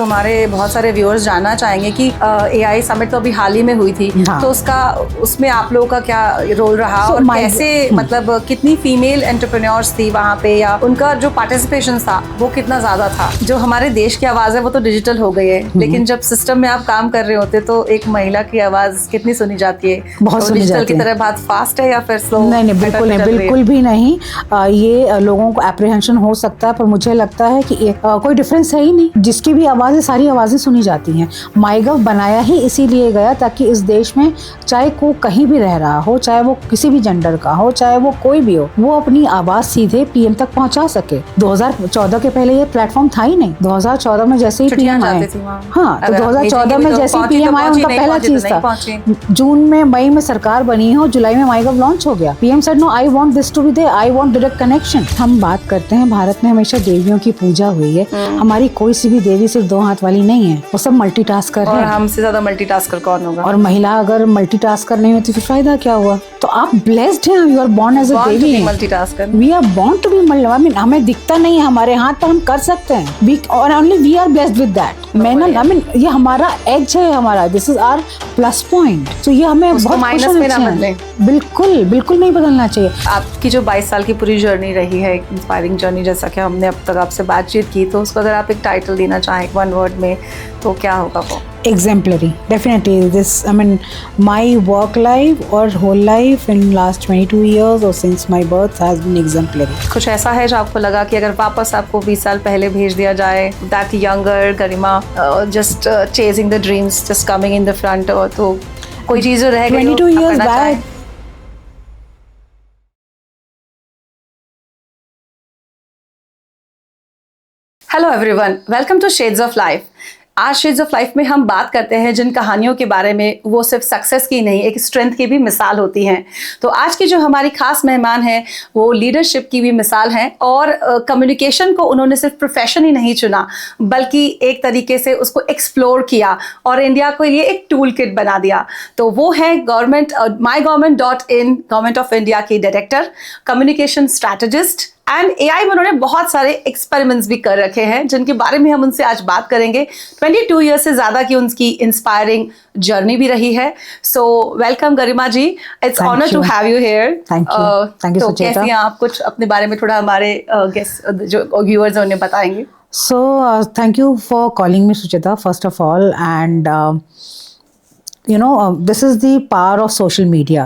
हमारे बहुत सारे व्यूअर्स जानना चाहेंगे कि एआई समिट तो अभी हाल ही में हुई थी, हाँ। तो उसमें आप लोगों का क्या रोल रहा और कैसे मतलब कितनी फीमेल एंटरप्रेन्योर्स थी वहाँ पे, या उनका जो पार्टिसिपेशन था वो कितना ज्यादा था? जो हमारे देश की आवाज है वो तो डिजिटल हो गई है, लेकिन जब सिस्टम में आप काम कर रहे होते तो एक महिला की आवाज कितनी सुनी जाती है? बहुत सुनी डिजिटल जाती की है। तरह बात फास्ट है या फिर स्लो? नहीं, बिल्कुल नहीं, बिल्कुल भी नहीं। ये लोगों को एप्रीहेंशन हो सकता है, पर मुझे लगता है कि कोई डिफरेंस है ही नहीं। जिसकी भी आवाज़ है, सारी आवाज़ें सुनी जाती हैं। माईगव बनाया ही इसीलिए गया ताकि इस देश में चाहे को कहीं भी रह रहा हो, चाहे वो किसी भी जेंडर का हो, चाहे वो कोई भी हो, वो अपनी आवाज़ सीधे पीएम तक पहुंचा सके। 2014 के पहले ये प्लेटफॉर्म था ही नहीं। 2014 में जैसे ही पीएम आए, हाँ, तो 2014 में जैसे ही पीएम आए उनका पहला चीज था, जून में मई में सरकार बनी है और जुलाई में माईगव लॉन्च हो गया। PM said no, I want this to be there, I want direct connection. हम बात करते हैं, भारत में हमेशा देवियों की पूजा हुई है। हमारी कोई सी भी देवी सिर्फ 2 हाथ वाली नहीं है, वो सब मल्टीटास्कर है। और हमसे ज्यादा मल्टीटास्कर कौन होगा? और महिला अगर मल्टीटास्कर नहीं होती तो फायदा क्या हुआ? तो आप ब्लेस्ड हैं, you are born as a देवी। Multitasker, we are born to be multi. I mean हमें दिखता नहीं है हमारे हाथ, पर हम कर सकते हैं। वी और only we are blessed with that. मैं ना, आई मीन ये हमारा एज है, हमारा this is our plus point. तो ये हमें बहुत माइनस में ना बदले। बिल्कुल बिल्कुल नहीं बदलना चाहिए। आपकी जो 22 साल की पूरी जर्नी रही है, इंस्पायरिंग जर्नी, जैसा कि हमने अब तक आपसे बातचीत की, तो उसको अगर आप एक टाइटल देना चाहें 1 वर्ड में, तो क्या होगा वो? Exemplary, definitely. This, I mean, my work life or whole life in last 22 years or since my birth has been exemplary. कुछ ऐसा है जो आपको लगा कि अगर वापस आपको 20 साल पहले भेज दिया जाए, that younger Garima, just chasing the dreams, just coming in the front, और तो कोई चीज़ जो रह गई 22 years back. Hello everyone, welcome to shades of life. आज शेड्स ऑफ लाइफ में हम बात करते हैं जिन कहानियों के बारे में वो सिर्फ सक्सेस की नहीं, एक स्ट्रेंथ की भी मिसाल होती हैं। तो आज की जो हमारी खास मेहमान हैं वो लीडरशिप की भी मिसाल हैं, और कम्युनिकेशन को उन्होंने सिर्फ प्रोफेशन ही नहीं चुना, बल्कि एक तरीके से उसको एक्सप्लोर किया और इंडिया को ये एक टूल किट बना दिया। तो वो है MyGovernment.in, गवर्नमेंट ऑफ इंडिया की director, communication strategist and AI में उन्होंने बहुत सारे एक्सपेरिमेंट्स भी कर रखे हैं, जिनके बारे में हम उनसे आज बात करेंगे। 22 ईयर से ज्यादा की उनकी इंस्पायरिंग जर्नी भी रही है। So welcome Garima ji, it's honour to have you here. Thank you. तो कैसी हैं आप? कुछ अपने बारे में थोड़ा हमारे गेस्ट जो व्यूअर्स हैं उन्हें बताएंगे। So thank you for calling me Sucheta first of all, and this is the power of social media.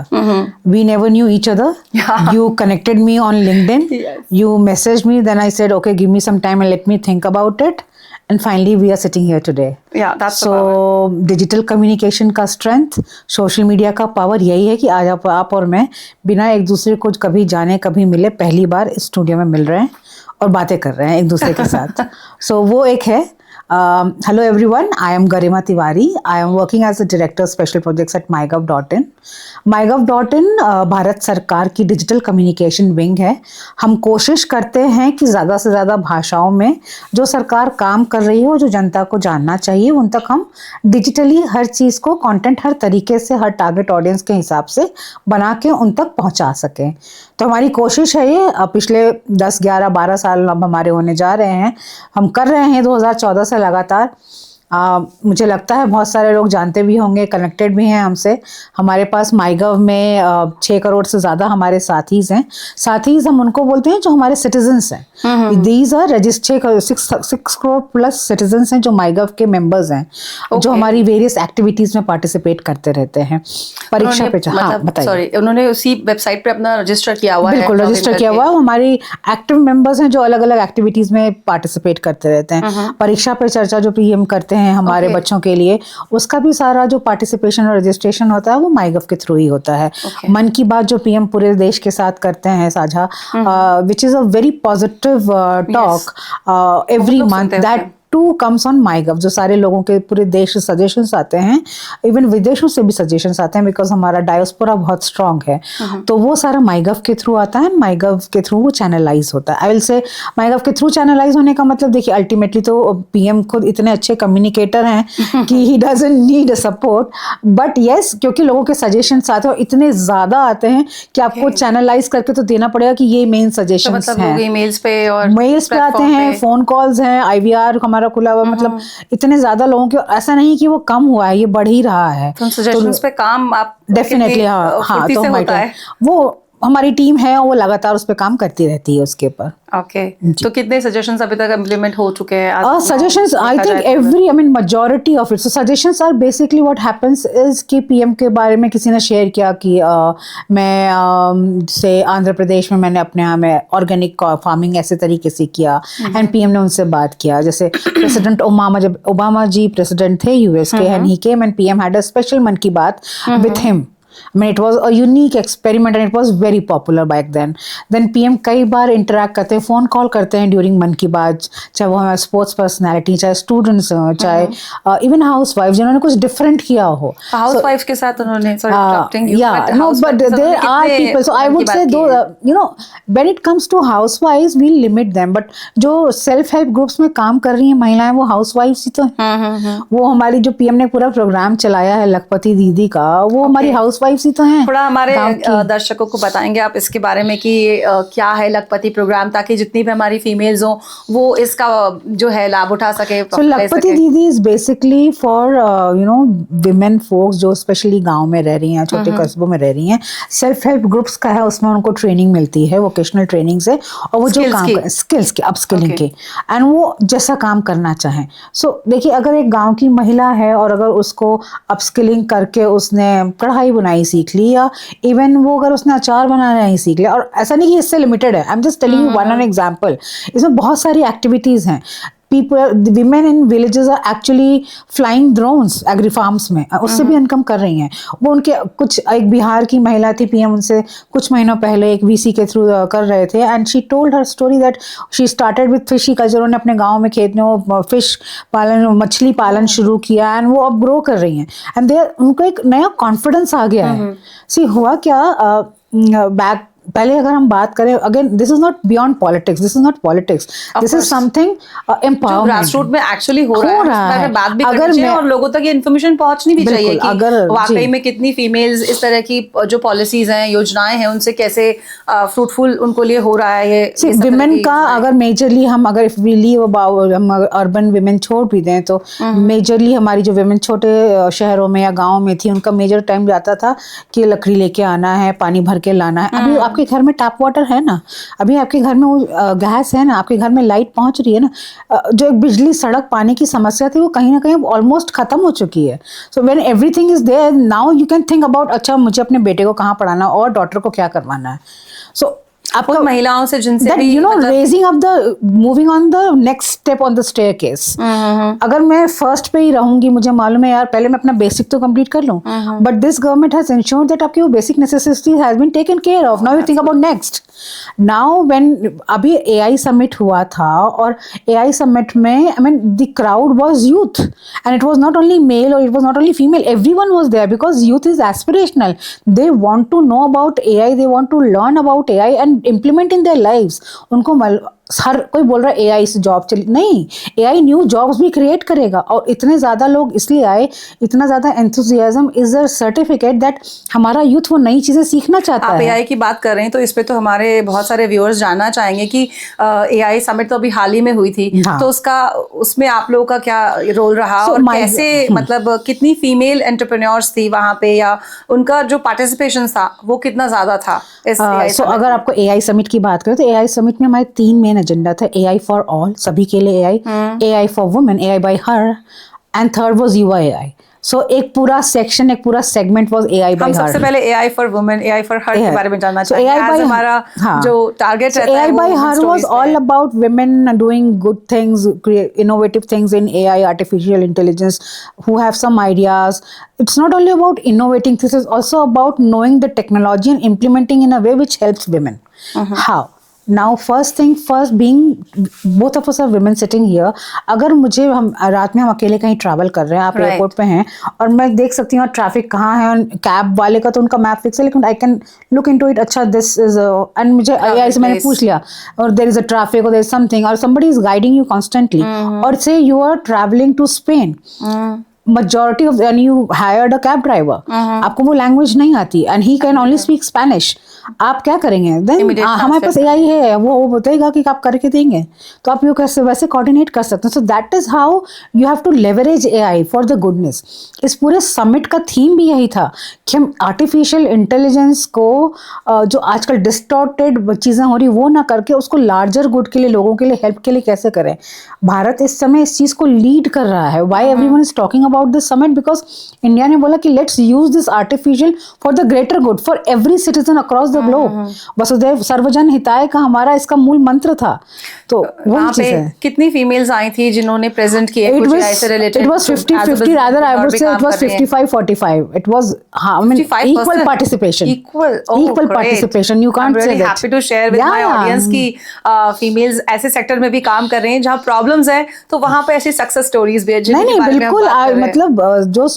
We never knew each other. Yeah. You connected me on LinkedIn. Yes. You messaged me, then I said, okay, give me some time and let me think about it. And finally, we are sitting here today. Yeah, that's so digital communication का strength, social media का power यही है कि आज आप और मैं बिना एक दूसरे को कभी जाने कभी मिले पहली बार इस स्टूडियो में मिल रहे हैं और बातें कर रहे हैं एक दूसरे के साथ। So वो एक है। Hello everyone, I am Garima Tiwari. I am working as a Director Special Projects at MyGov.in. MyGov.in Bharat सरकार की डिजिटल कम्युनिकेशन विंग है। हम कोशिश करते हैं कि ज़्यादा से ज़्यादा भाषाओं में जो सरकार काम कर रही हो, जो जनता को जानना चाहिए, उन तक हम डिजिटली हर चीज़ को, कंटेंट हर तरीके से, हर टारगेट ऑडियंस के हिसाब से बना के उन तक पहुंचा सकें। तो हमारी कोशिश है ये, पिछले 10, 11, 12 साल अब हमारे होने जा रहे हैं। हम कर रहे हैं 2014 से लगातार। मुझे लगता है बहुत सारे लोग जानते भी होंगे, कनेक्टेड भी हैं हमसे। हमारे पास माईगव में 6 करोड़ से ज़्यादा हमारे साथीज़ हैं। साथीज़ हम उनको बोलते हैं जो हमारे सिटीजन्स हैं। These are registered 6 crore plus citizens हैं जो माईगव के मेंबर्स हैं, जो हमारी वेरियस एक्टिविटीज़ में पार्टिसिपेट करते रहते हैं। परीक्षा पे हाँ बताइए। सॉरी, उन्होंने उसी वेबसाइट पे अपना रजिस्टर किया हुआ है? बिल्कुल रजिस्टर किया हुआ है। हमारी एक्टिव मेंबर्स हैं जो अलग अलग एक्टिविटीज़ में पार्टिसिपेट करते रहते हैं। परीक्षा पे चर्चा जो पीएम करते हैं हमारे बच्चों के लिए, उसका भी सारा जो पार्टिसिपेशन और रजिस्ट्रेशन होता है वो माईगव के थ्रू ही होता है। मन की बात जो पीएम पूरे देश के साथ करते हैं साझा, which is a very positive talk every month, that too comes on MyGov. जो सारे लोगों के पूरे देश से सजेशंस आते हैं, इवन विदेशों से भी सजेशंस आते हैं, बिकॉज हमारा डायस्पोरा बहुत स्ट्रांग है। तो वो सारा माईगव के थ्रू आता है, माईगव के थ्रू वो चैनलाइज होता है। आई विल से माईगव के थ्रू चैनलाइज होने का मतलब, देखिए अल्टीमेटली तो पीएम खुद इतने अच्छे कम्युनिकेटर हैं कि he doesn't need a support, but yes, क्योंकि लोगों के सजेशंस आते हैं और इतने ज्यादा आते हैं कि आपको चैनलाइज करके तो देना पड़ेगा कि ये मेन सजेशंस हैं। ईमेल्स पे और मेल्स पे आते हैं, फोन कॉल्स हैं, IVR हमारा हमारा खुला हुआ, मतलब इतने ज्यादा लोगों के, ऐसा नहीं कि वो कम हुआ है, ये बढ़ ही रहा है। तो सजेशंस पे काम आप डेफिनेटली, हाँ हाँ, फुर्ती तो से हमारी होता है। वो हमारी टीम है, वो लगातार उस पर काम करती रहती है उसके ऊपर। ओके, तो कितने सजेशंस अभी तक इम्प्लीमेंट हो चुके हैं? Suggestions, I think every, I mean majority of it. So suggestions are basically what happens is कि पीएम के बारे में किसी ने शेयर किया कि मैं से आंध्र प्रदेश में मैंने अपने यहाँ में ऑर्गेनिक फार्मिंग ऐसे तरीके से किया, एंड पीएम ने उनसे बात किया। जैसे प्रेसिडेंट ओबामा, जब ओबामा जी प्रेसिडेंट थे यूएस के, and he came and PM had a special मन की बात with him. I mean, it was a unique experiment and it was very popular back then. Then PM कई बार interact करते हैं, phone call करते हैं during मन की बात, चाहे वो हमारे sports personality, चाहे students हो, चाहे even housewives जिन्होंने कुछ different किया हो। Housewives के साथ उन्होंने, sorry interrupting you, yeah, no, but there are people. So I would say though, you know, when it comes to housewives, we limit them. But जो self help groups में काम कर रही हैं महिलाएं, वो housewives ही तो हैं। वो हमारी जो PM ने पूरा प्रोग्राम चलाया है लखपति दीदी का, वो हमारी housewives ही तो हैं। थोड़ा हमारे दर्शकों को बताएंगे आप इसके बारे में कि क्या है लखपति प्रोग्राम, ताकि जितनी भी हमारी फीमेल्स हो वो इसका जो है लाभ उठा सके। So Lakhpati Didi is basically for you know women folks जो स्पेशली गांव में रह रही हैं, छोटे कस्बों में रह रही हैं। सेल्फ हेल्प ग्रुप्स का है, उसमें उनको ट्रेनिंग मिलती है, वोकेशनल ट्रेनिंग से, और वो जो काम स्किल्स की अपस्किलिंग की, एंड वो जैसा काम करना चाहें। सो देखिए, अगर एक गाँव की महिला है और अगर उसको अपस्किलिंग करके उसने कढ़ाई बुनाई सीख ली, या इवन वो अगर उसने अचार बनाना ही सीख लिया, और ऐसा नहीं कि इससे लिमिटेड है, I am just telling you one an example, इसमें बहुत सारी एक्टिविटीज हैं। People, the women in villages are actually flying drones agri farms में, उससे भी इनकम कर रही हैं। वो उनके कुछ, एक बिहार की महिला थी, पीएम उनसे कुछ महीनों पहले एक वीसी के थ्रू कर रहे थे, and she told her story that she started with fishy culture. उन्होंने अपने गांव में खेत में वो फिश पालन, मछली पालन शुरू किया, एंड वो अब ग्रो कर रही हैं, एंड दे उनको एक नया कॉन्फिडेंस आ गया है। सी हुआ क्या, बैक पहले अगर हम बात करें, again this is not beyond politics, this is not politics, this is something empowerment, grassroot में एक्चुअली हो रहा है। बात भी करनी चाहिए और लोगों तक ये इन्फॉर्मेशन पहुंचनी भी चाहिए कि अगर वाकई में कितनी फीमेल्स इस तरह की जो पॉलिसीज हैं, योजनाएं हैं, उनसे कैसे फ्रूटफुल उनको लिए हो रहा है ये विमेन का। अगर मेजरली हम अगर इफ वी लीव अबाउट, हम अर्बन विमेन छोड़ भी दें, तो मेजरली हमारी जो विमेन छोटे शहरों में या गाँव में थी, उनका मेजर टाइम जाता था कि लकड़ी लेके आना है, पानी भर के लाना है। अभी आपके घर में टैप वाटर है ना, अभी आपके घर में गैस है ना, आपके घर में लाइट पहुंच रही है ना, जो एक बिजली सड़क पानी की समस्या थी वो कहीं ना कहीं ऑलमोस्ट खत्म हो चुकी है। So when everything is there now you can think about, अच्छा मुझे अपने बेटे को कहाँ पढ़ाना और डॉटर को क्या करवाना है। सो आपको महिलाओं से जिनसे भी you know raising up the moving on the next step on the staircase. अगर मैं फर्स्ट पे ही रहूंगी, मुझे मालूम है यार पहले मैं अपना बेसिक तो कंप्लीट कर लूं, but this government has ensured that आपकी वो basic necessities has been taken care of. Now you think about next. Now when अभी एआई समिट हुआ था, और एआई समिट में I mean the crowd was youth, and it was not only male और it was not only female, everyone was there because youth is aspirational, they want to know about AI, they want to learn about AI and implement in their lives। उनको हर कोई बोल रहा है AI से job चली, नहीं, AI new jobs भी create करेगा। और इतने ज़्यादा लोग इसलिए आए, इतना ज़्यादा enthusiasm is a certificate that हमारा यूथ वो नई चीज़ें सीखना चाहता है। आप एआई की बात कर रहे हैं तो इस पे तो हमारे बहुत सारे व्यूअर्स जानना चाहेंगे कि एआई समिट तो अभी हाल ही में हुई थी, तो उसमें आप लोगों का क्या रोल रहा, और कैसे मतलब कितनी फीमेल एंटरप्रेन्योर्स थी वहाँ पे, या उनका जो पार्टिसिपेशन था वो कितना ज़्यादा था इस एआई समिट? अगर आपको एआई समिट की बात करें तो एआई समिट में हमारे 3 मेन एजेंडा था। एआई फॉर ऑल, सभी के लिए AI, AI for women, AI bye her, and third was युवा एआई। सो एक पूरा सेक्शन, एक पूरा सेगमेंट वाज एआई बाय हर। हम सबसे पहले AI for women, AI for her के बारे में जानना चाहेंगे। एआई बाय हमारा जो टारगेट रहता है, AI bye her was all about women doing good things, innovative things in AI, artificial intelligence, who have some ideas. It's not only about innovating, this is also about knowing the technology and implementing in a way which helps women. How? Now first thing first, being both of us are women sitting here, अगर मुझे हम रात में हम अकेले कहीं travel कर रहे हैं, आप एयरपोर्ट पे हैं और मैं देख सकती हूँ ट्रैफिक कहाँ है, कैब वाले का तो उनका मैप फिक्स है, लेकिन I can look into it, अच्छा दिस इज, एंड मुझे एआई से मैंने पूछ लिया और देयर इज अ ट्रैफिक और देयर इज समथिंग, और somebody is guiding you constantly, और say you are traveling to Spain, majority of when you hired a cab driver, आपको वो लैंग्वेज नहीं आती and he can only speak Spanish, आप क्या करेंगे then? Immediate हमारे पास translate AI है, वो बताएगा कि आप करके देंगे, तो आप ये कैसे वैसे कोऑर्डिनेट कर सकते हैं. So that is how you have to leverage AI for the goodness. इस पूरे समिट का थीम भी यही था कि हम आर्टिफिशियल इंटेलिजेंस को जो आजकल डिस्टॉर्टेड चीज़ें हो रही वो ना करके उसको लार्जर गुड के लिए, लोगों के लिए, हेल्प के लिए कैसे करें. भारत इस समय इस चीज़ को लीड कर रहा है. Why everyone is talking about this summit? Because India ने बोला कि let's use this artificial for the greater good for every citizen across the globe. वसुधैव सर्वजन हिताय का हमारा इसका मूल मंत्र था. तो वही चीज़ है. कितनी फीमेल्स आई थी जिन्होंने प्रेजेंट किए It कुछ was ऐसे related? it was 50-50, rather I would say it was 55-45. It was I mean 55%? equal participation. Equal Equal participation. You can't I'm say really that. happy to share with my audience कि females ऐसे sector में भी काम कर रही हैं जहाँ problems हैं, तो वहाँ पे ऐसी सक्सेस स्टोरीज भी है जिनके नहीं बारे में हम बिल्कुल बात कर रहे हैं. मतलब जो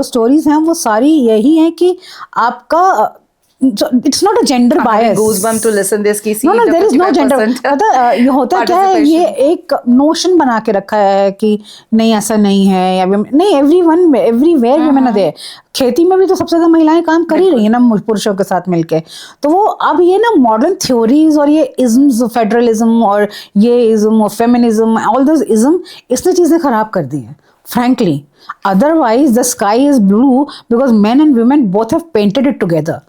स्टोरीज हैं वो सारी यही हैं कि आपका it's not a gender bias. Goosebumps to listen this की no there is no gender. 55% ये होता क्या है, ये एक नोशन बना के रखा है कि नहीं ऐसा नहीं है या नहीं. Everyone everywhere women are there. खेती में भी तो सबसे ज्यादा महिलाएं काम कर ही रही है ना पुरुषों के साथ मिलके. तो वो अब ये ना मॉडर्न थ्योरीज और ये इज्म्स, फेडरलिज्म और ये इज्म और फेमिनिज्म, ऑल दिस इज्म, इसने चीजें खराब कर दी हैं frankly. Otherwise the sky is blue because men and women both have painted it together.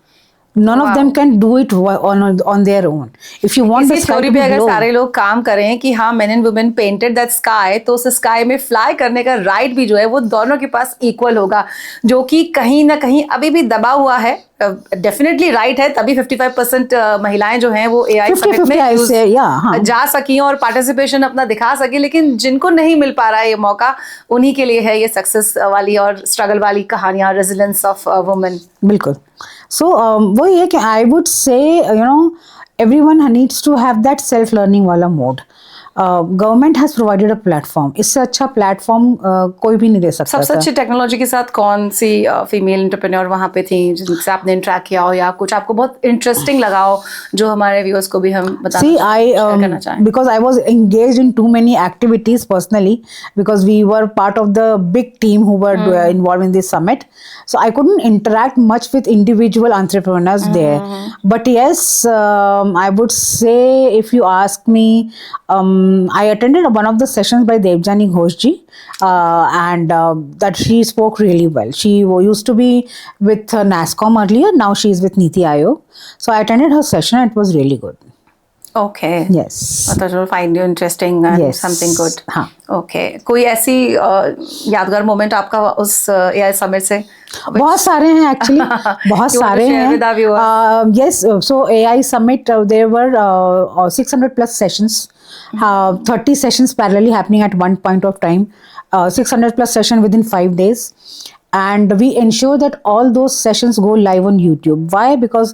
None of them can do it on their own. If you want the इसी sky theory to पे be अगर blue, सारे लोग काम करें कि हाँ main and women painted that sky, तो उस स्काई में फ्लाई करने का राइट भी जो है वो दोनों के पास इक्वल होगा, जो कि कहीं ना कहीं अभी भी दबा हुआ है. डेफिनेटली राइट है, तभी 55% महिलाएं जो हैं वो AI समिट में जा सकी और पार्टिसिपेशन अपना दिखा सकी. लेकिन जिनको नहीं मिल पा रहा है ये मौका, उन्हीं के लिए है ये सक्सेस वाली और स्ट्रगल वाली कहानियां, रेजिलियंस ऑफ वुमेन. बिल्कुल. सो वही है कि I would say everyone needs to have that self learning वाला mode. Government has provided a platform. इससे अच्छा प्लेटफॉर्म कोई भी नहीं दे सकता. सबसे अच्छी टेक्नोलॉजी के साथ कौन सी फीमेल एंटरप्रेन्योर वहाँ पे थी जिनसे आपने इंटरेक्ट किया हो या कुछ आपको बहुत इंटरेस्टिंग लगा हो जो हमारे व्यूअर्स को भी हम करना चाहें? Because I was engaged in too many activities personally, because we were part of the big team who were involved in this summit, so I couldn't interact much with individual entrepreneurs there. But yes, I would say if you ask me, I attended one of the sessions by Devjani Ghoshji, and that she spoke really well. She used to be with NASSCOM earlier. Now she is with Niti Aayog. So I attended her session and it was really good. Okay. Yes. I thought it will find you interesting and Yes. something good. हाँ. Okay. कोई ऐसी यादगार moment आपका उस AI summit से? बहुत सारे हैं एक्चुअली. बहुत सारे हैं. Yes. So AI summit, there were 600 plus sessions. 30 sessions parallelly happening at one point of time. 600 plus session within 5 days. And we ensure that all those sessions go live on YouTube. Why? Because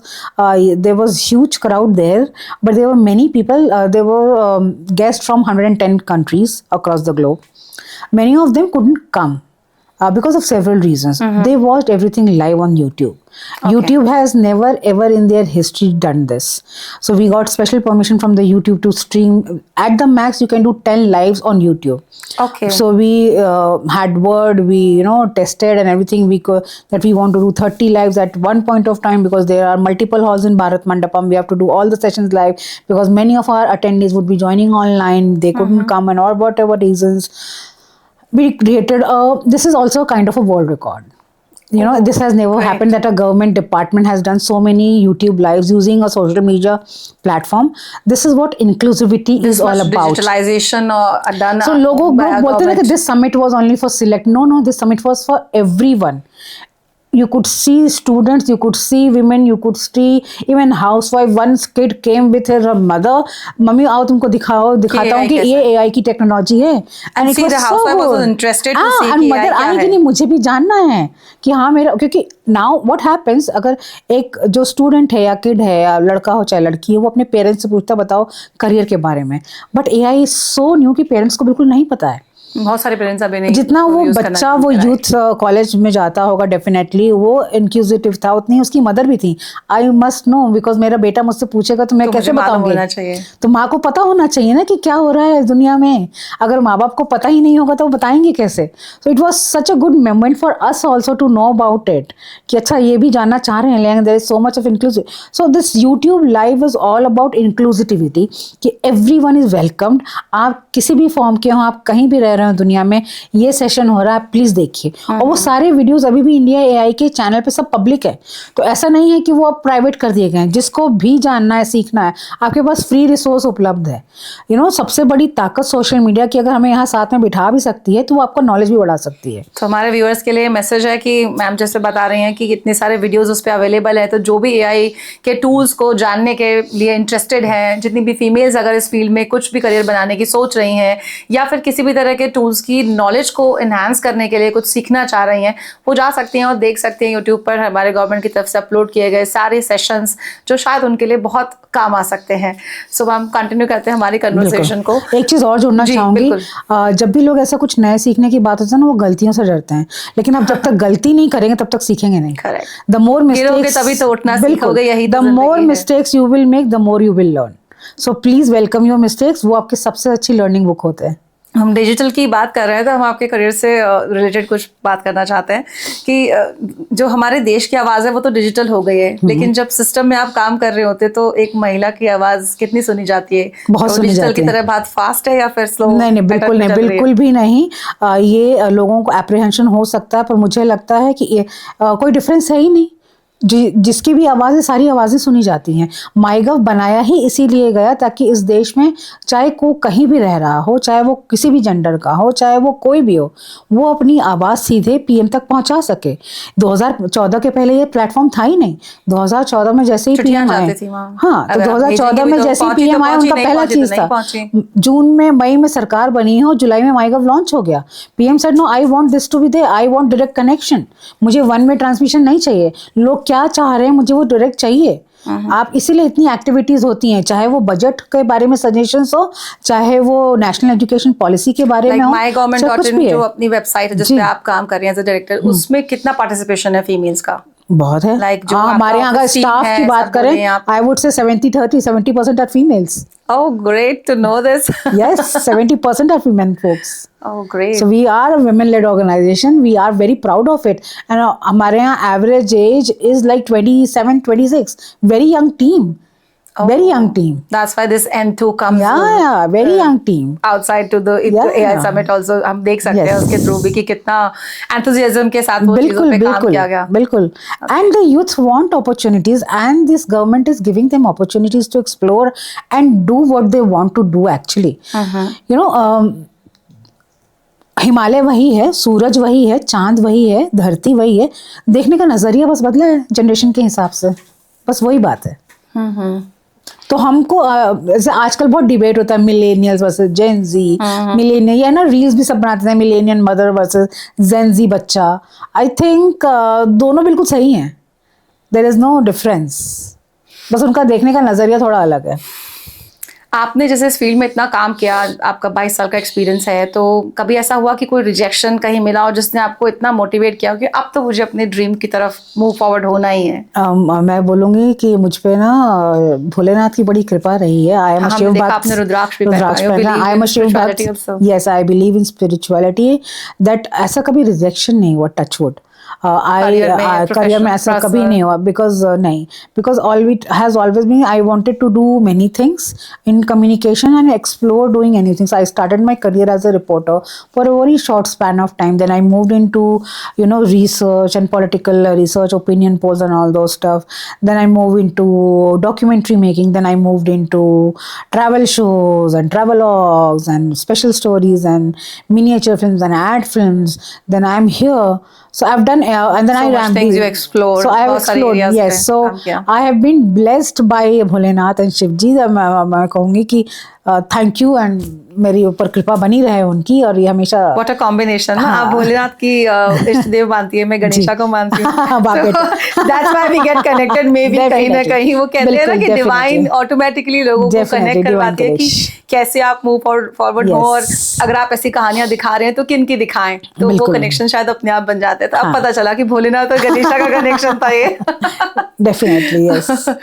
there was huge crowd there, but there were many people. There were guests from 110 countries across the globe. Many of them couldn't come because of several reasons. They watched everything live on YouTube. Okay. YouTube has never ever in their history done this. So we got special permission from the YouTube to stream. At the max you can do 10 lives on YouTube. Okay. So we had word, we tested and everything. We could, that we want to do 30 lives at one point of time, because there are multiple halls in Bharat Mandapam. We have to do all the sessions live because many of our attendees would be joining online. They couldn't come, and or whatever reasons. We created this is also kind of a world record. This has never happened that a government department has done so many YouTube lives using a social media platform. This is what inclusivity is all about. Digitalization done. So लोगों बोलते हैं कि this summit was only for select. No, this summit was for everyone. You could see students, you could see women, you could see even housewife. One kid came with her mother. Mummy आओ तुमको दिखाता हूँ कि ये AI की technology है. And it was the housewife was interested to see and mother आई कि नहीं मुझे भी जानना है कि हाँ मेरा, क्योंकि now what happens, अगर एक जो स्टूडेंट है या किड है या लड़का हो चाहे लड़की है, वो अपने पेरेंट्स से पूछता बताओ करियर के बारे में, but AI is so new कि पेरेंट्स को बिल्कुल नहीं पता है. बहुत सारे पेरेंट्स अभी नहीं. जितना वो बच्चा वो यूथ कॉलेज में जाता होगा डेफिनेटली डेफिनेटली वो इंक्यूजिटिव था, उतनी उसकी मदर भी थी. आई मस्ट नो, बिकॉज मेरा बेटा मुझसे पूछेगा तो मैं तो कैसे मुझे मालूम बताऊंगी. होना चाहिए. तो माँ को पता होना चाहिए ना कि क्या हो रहा है दुनिया में. अगर माँ बाप को पता ही नहीं होगा तो वो बताएंगे कैसे. So it was such a good moment for us also to know about it कि अच्छा ये भी जानना चाह रहे हैं. There is so much of inclusive. So this YouTube live is all about inclusivity कि एवरीवन इज वेलकम्ड. आप किसी भी फॉर्म के हो, आप कहीं भी रह रहे हो दुनिया में, ये सेशन हो रहा है, प्लीज देखिए. और वो सारे वीडियोस अभी भी इंडिया एआई के चैनल पे सब पब्लिक है. तो ऐसा नहीं है कि वो अब प्राइवेट कर दिए गए हैं. जिसको भी जानना है, सीखना है, आपके पास फ्री रिसोर्स उपलब्ध है. सबसे बड़ी ताकत सोशल मीडिया की अगर हमें यहाँ साथ में बिठा भी सकती है तो वो आपका नॉलेज भी बढ़ा सकती है. तो हमारे व्यूअर्स के लिए मैसेज है कि मैम जैसे बता रही हैं कि इतने सारे वीडियोस उस पर अवेलेबल है, तो जो भी एआई के टूल्स को जानने के लिए इंटरेस्टेड हैं, जितनी भी फीमेल्स अगर इस फील्ड में कुछ भी करियर बनाने की सोच रही हैं या फिर किसी भी तरह के टूल्स की नॉलेज को इन्हांस करने के लिए कुछ सीखना चाह रही हैं, वो जा सकती हैं और देख सकती हैं यूट्यूब पर हमारे गवर्नमेंट की तरफ से अपलोड किए गए सारे सेशंस जो शायद उनके लिए बहुत काम आ सकते हैं. सो मैम कंटिन्यू करते हैं हमारी कन्वर्सेशन को. एक चीज और जोड़ना चाहूंगी, जब भी लोग ऐसा कुछ नए सीखने की बात होती है ना, वो गलतियों से डरते हैं. लेकिन आप जब तक गलती नहीं करेंगे तब तक सीखेंगे नहीं. द मोर मिस्टेक्स, तभी तो उठना सीखोगे. यही the more mistakes you will make the more you will learn. So please welcome your mistakes. वो आपकी सबसे अच्छी लर्निंग बुक होते हैं. हम डिजिटल की बात कर रहे हैं तो हम आपके करियर से रिलेटेड कुछ बात करना चाहते हैं कि जो हमारे देश की आवाज़ है वो तो डिजिटल हो गई है, लेकिन जब सिस्टम में आप काम कर रहे होते तो एक महिला की आवाज़ कितनी सुनी जाती है? बहुत सुनी डिजिटल जाती की है. तरह बात फास्ट है या फिर स्लो? नहीं, बिल्कुल नहीं, बिल्कुल भी नहीं. ये लोगों को एप्रीहेंशन हो सकता है, पर मुझे लगता है कि कोई डिफरेंस है ही नहीं. जिसकी भी आवाज़ें, सारी आवाज़ें सुनी जाती हैं. माईगव बनाया ही इसीलिए गया ताकि इस देश में चाहे को कहीं भी रह रहा हो, चाहे वो किसी भी जेंडर का हो, चाहे वो कोई भी हो, वो अपनी आवाज़ सीधे पीएम तक पहुंचा सके. 2014 के पहले ये प्लेटफॉर्म था ही नहीं. 2014 में जैसे ही पीएम आए, हाँ, तो 2014 में जैसे ही पीएम आए उनका पहला चीज था. जून में, मई में सरकार बनी हो, जुलाई में माईगव लॉन्च हो गया. PM said no, I want this to be there, I want direct connection. मुझे वन वे ट्रांसमिशन नहीं चाहिए. लोग क्या चाह रहे हैं, मुझे वो डायरेक्ट चाहिए. आप इसीलिए इतनी एक्टिविटीज होती हैं, चाहे वो बजट के बारे में सजेशंस हो, चाहे वो नेशनल एजुकेशन पॉलिसी के बारे में हो. MyGovernment.in जो अपनी वेबसाइट है जिस पे आप काम कर रही हैं एज अ डायरेक्टर, उसमें कितना पार्टिसिपेशन है फीमेल्स का? बहुत है. जो हमारे यहाँ अगर स्टाफ की बात करें, I would say 70-30, 70% are females. Oh, great to know this. Yes, 70% are women folks. Oh, great. So we are a women-led organization. We are very proud of it. And हमारे यहाँ average age is like 27, 26. Very young team. Very young team. That's why this N2 comes. Yeah, very young team. Outside to the AI summit also हम देख सकते हैं उसके through भी कि कितना enthusiasm के साथ वो चीजों पे काम किया गया. बिल्कुल. And the youth want opportunities, and this government is giving them opportunities to explore and do what they want to do actually. Himalaya वही है, सूरज वही है, चांद वही है, धरती वही है. देखने का नजरिया बस बदला है जनरेशन के हिसाब से. बस वही बात है. तो हमको जैसे आजकल बहुत डिबेट होता है millennials versus Gen Z. Millennial, या ना रील्स भी सब बनाते हैं, millennial mother versus Gen Z बच्चा. आई थिंक दोनों बिल्कुल सही हैं. There is no difference. बस उनका देखने का नजरिया थोड़ा अलग है. आपने जैसे इस फील्ड में इतना काम किया, आपका 22 साल का एक्सपीरियंस है, तो कभी ऐसा हुआ कि कोई रिजेक्शन कहीं मिला और जिसने आपको इतना मोटिवेट किया कि अब तो मुझे अपने ड्रीम की तरफ मूव फॉरवर्ड होना ही है? मैं बोलूंगी कि मुझ पे ना भोलेनाथ की बड़ी कृपा रही है. आई एम अ शिव भक्त. आपने रुद्राक्ष भी पहना. आई एम अ शिव भक्त. Yes, I believe in spirituality. That ऐसा कभी रिजेक्शन नहीं हुआ, टच वुड. करियर में ऐसा कभी नहीं हुआ. Because always been I wanted to do many things in communication and explore doing anything. I started my career as a reporter for a very short span of time. Then I moved into research and political research, opinion polls and all those stuff. Then I moved into documentary making. Then I moved into travel shows and travelogues and special stories and miniature films and ad films. Then I'm here. So I've done, and then so much things you explored. So I have explored, yes. So I have been blessed by Bholenath and Shivji. मैं कहूँगी कि thank you and मेरी ऊपर कृपा बनी रहे उनकी, और ये हमेशा व्हाट अ कॉम्बिनेशन। हाँ। आप भोलेनाथ की इष्ट देव मानती है, मैं गणेशा को मानती हूँ। बाप बेटा। That's why we get connected, maybe कहीं ना Definitely. कहीं वो कहते हैं ना बिल्कुल, कि डिवाइन definitely. ऑटोमेटिकली लोगों को Definitely, कनेक्ट divine करवाती है कि grace. कैसे आप मूव फॉरवर्ड हो, और Yes. अगर आप ऐसी कहानियां दिखा रहे हैं तो किन की दिखाएं, तो वो बिल्कुल। कनेक्शन शायद अपने आप बन जाते हैं। तो अब हाँ। पता चला कि भोलेनाथ और गणेशा का कनेक्शन था ये। Definitely yes.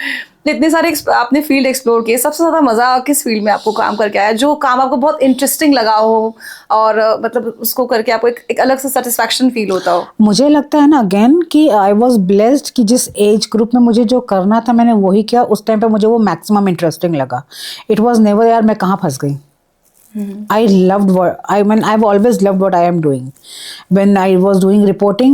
इतने सारे आपने फील्ड एक्सप्लोर किए, सबसे ज्यादा मजा किस फील्ड में आपको काम करके आया, जो काम आपको बहुत इंटरेस्टिंग लगा हो और मतलब उसको करके आपको एक अलग से सेटिस्फैक्शन फील होता हो? मुझे लगता है ना अगेन कि आई वॉज ब्लेस्ड कि जिस एज ग्रुप में मुझे जो करना था मैंने वही किया। उस टाइम पे मुझे वो मैक्सिमम इंटरेस्टिंग लगा। इट वॉज नेवर यार मैं कहाँ फंस गई। I loved I've always loved what I am doing. When I was doing reporting,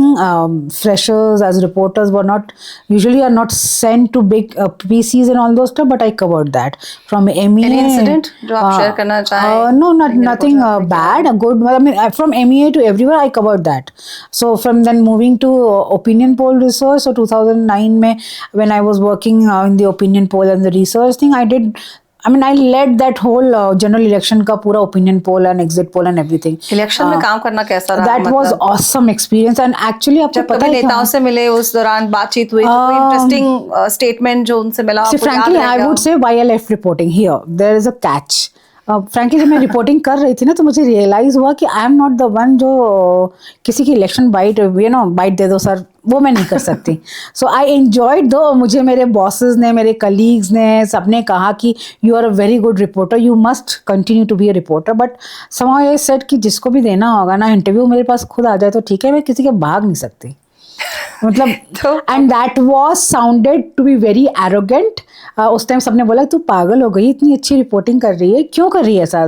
freshers as reporters were not usually are not sent to big PCs and all those stuff, but I covered that from MEA. Any incident जो आप share करना चाहें? No, nothing bad. Good. I mean, from MEA to everywhere, I covered that. So from then moving to opinion poll research. So 2009 में when I was working in the opinion poll and the research thing, I led that whole general election का पूरा opinion poll and exit poll and everything. Election में काम करना कैसा रहा? That was awesome experience and actually आपको जब पता कभी है नेताओं से मिले, उस दौरान बातचीत हुई, तो कोई इंटरेस्टिंग स्टेटमेंट जो उनसे मिला See, आपको याद frankly, रह I गया would हो? say why I left reporting here. There is a catch. Frankly, जब मैं रिपोर्टिंग कर रही थी ना तो मुझे रियलाइज हुआ कि I am not the one जो किसी की इलेक्शन बाइट बाइट दे दो सर, वो मैं नहीं कर सकती। सो आई एंजॉयड दो। मुझे मेरे बॉसेस ने, मेरे कलीग्स ने, सबने कहा कि you are a very good reporter, you must continue to be a reporter. But somehow I said कि जिसको भी देना होगा ना इंटरव्यू मेरे पास खुद आ जाए तो ठीक है, मैं किसी के भाग नहीं सकती। मतलब and that was sounded to be very arrogant. उस टाइम सबने बोला तू पागल हो गई, इतनी अच्छी रिपोर्टिंग कर रही है, क्यों कर रही है ऐसा,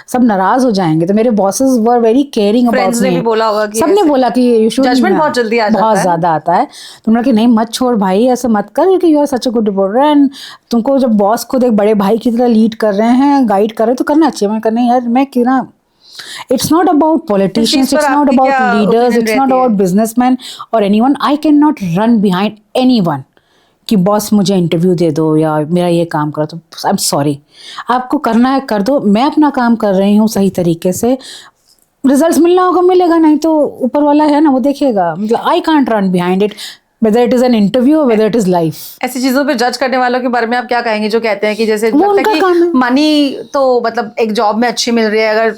सब नाराज हो जाएंगे। तो मेरे bosses were very caring about friends ने भी बोला होगा कि सबने बोला कि यू शुड, जजमेंट बहुत जल्दी आ जाता बहुत है। ज्यादा आता है। तो उन्होंने कि नहीं मत छोड़ भाई, ऐसा मत कर, क्योंकि you are such a good reporter and तुमको जब बॉस खुद एक बड़े भाई की तरह लीड कर रहे हैं, गाइड कर रहे हैं, तो करना चाहिए। मैं करना यार, मैं क्यों ना। It's not about politicians, it's not about leaders, it's not about businessmen or anyone. I cannot run behind anyone कि बॉस मुझे इंटरव्यू दे दो या मेरा ये काम करो। तो आई एम सॉरी, आपको करना है कर दो, मैं अपना काम कर रही हूँ सही तरीके से। रिजल्ट्स मिलना होगा मिलेगा, नहीं तो ऊपर वाला है ना वो देखेगा। मतलब I can't run behind it, whether it is an interview or whether it is life. ऐसी चीजों पे जज करने वालों के बारे में आप क्या कहेंगे जो कहते हैं कि जैसे वो लगता उनका है काम है। कि मनी तो मतलब एक जॉब में अच्छी मिल रही है, अगर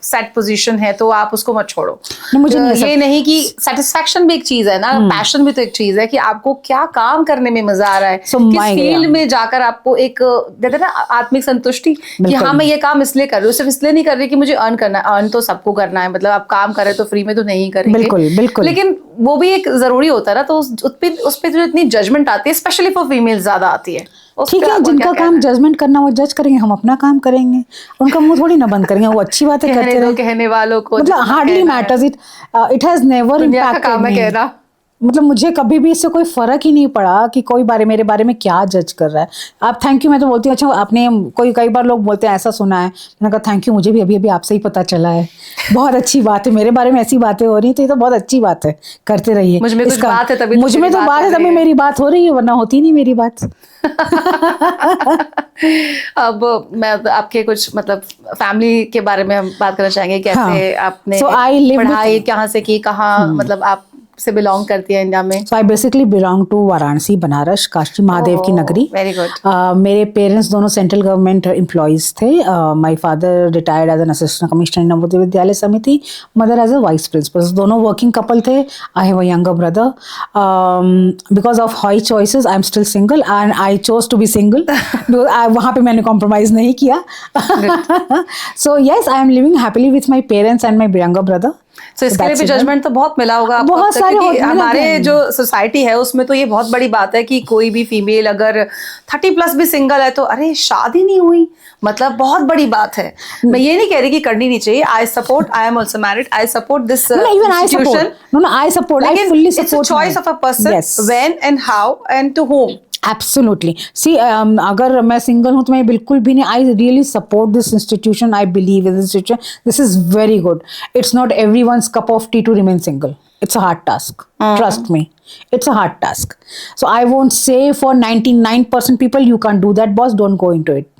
सेट पोजीशन है तो आप उसको मत छोड़ो। नहीं, मुझे नहीं ये नहीं कि सेटिस्फैक्शन भी एक चीज है ना, पैशन भी तो एक चीज है कि आपको क्या काम करने में मजा आ रहा है, So किस my फील्ड में जाकर आपको एक देते ना आत्मिक संतुष्टि कि बिल्कुल। हाँ मैं ये काम इसलिए कर रही हूँ, सिर्फ इसलिए नहीं कर रही कि मुझे अर्न करना है। अर्न तो सबको करना है, मतलब आप काम कर रहे हो तो फ्री में तो नहीं करेंगे। बिल्कुल, बिल्कुल। लेकिन वो भी एक जरूरी होता है ना, तो उस पे जो इतनी जजमेंट आती है, स्पेशली फॉर फीमेल ज्यादा आती है। उस ठीक पे है, आपका जिनका क्या काम कहना है? जजमेंट करना वो जज करेंगे, हम अपना काम करेंगे, उनका मुंह थोड़ी ना बंद करेंगे। वो अच्छी बात है करते कहने दो रहे। कहने वालों को, मतलब जितना हार्डली कहना है। Matters it, it has never दुनिया का इम्पैक्टेड काम है मी। कहना। मतलब मुझे कभी भी इससे कोई फर्क ही नहीं पड़ा कि कोई मेरे बारे में क्या जज कर रहा है। आप थैंक यू, मैं तो बोलती हूँ अच्छा आपने कई बार लोग बोलते हैं ऐसा सुना है, मैंने कहा थैंक यू, मुझे भी अभी आपसे ही पता चला है। बहुत अच्छी बात है, मेरे बारे में ऐसी बातें हो रही तो ये तो बहुत अच्छी बात है, करते रहिए। मुझ में कुछ बात है तभी तो मुझ में मेरी तो बात बात हो है रही तभी है। मेरी बात हो रही है, वरना होती नहीं मेरी बात। अब मैं आपके कुछ मतलब फैमिली के बारे में हम बात करना चाहेंगे, कैसे हाँ। आपने So I live with- पढ़ाई कहाँ से की, कहाँ मतलब आप से बिलोंग करती है इंडिया में? So I basically belong to Varanasi, Banaras, Kashi Mahadev की नगरी। Very good. मेरे पेरेंट्स दोनों सेंट्रल गवर्नमेंट एम्प्लॉयज थे। My father retired as an assistant commissioner in Navodaya Vidyalaya Samiti, mother as a vice principal. दोनों वर्किंग कपल थे। I have a younger brother. Because of high choices I am still single and I chose to be single. वहाँ पे मैंने compromise नहीं किया। So yes, I am living happily with my parents and my younger brother. तो इसके लिए भी judgement तो बहुत मिला होगा आपको, बहुत सारे क्योंकि होते हैं हमारे लेकिन- जो सोसाइटी है उसमें तो ये बहुत बड़ी बात है कि कोई भी फीमेल अगर 30+ भी सिंगल है तो अरे शादी नहीं हुई, मतलब बहुत बड़ी बात है। मैं ये नहीं कह रही कि करनी नहीं चाहिए। I support, I am also married, I support this institution. I support. I fully It's a support. choice of a person, Yes. when and how and to whom. Absolutely. See, अगर मैं सिंगल हूँ तो मैं बिल्कुल भी नहीं। I really support this institution. I believe in this institution. This is very good. It's not everyone's cup of tea to remain single. It's a hard task. Trust me. It's a hard task. So I won't say for 99% people you can't do that, boss. Don't go into it.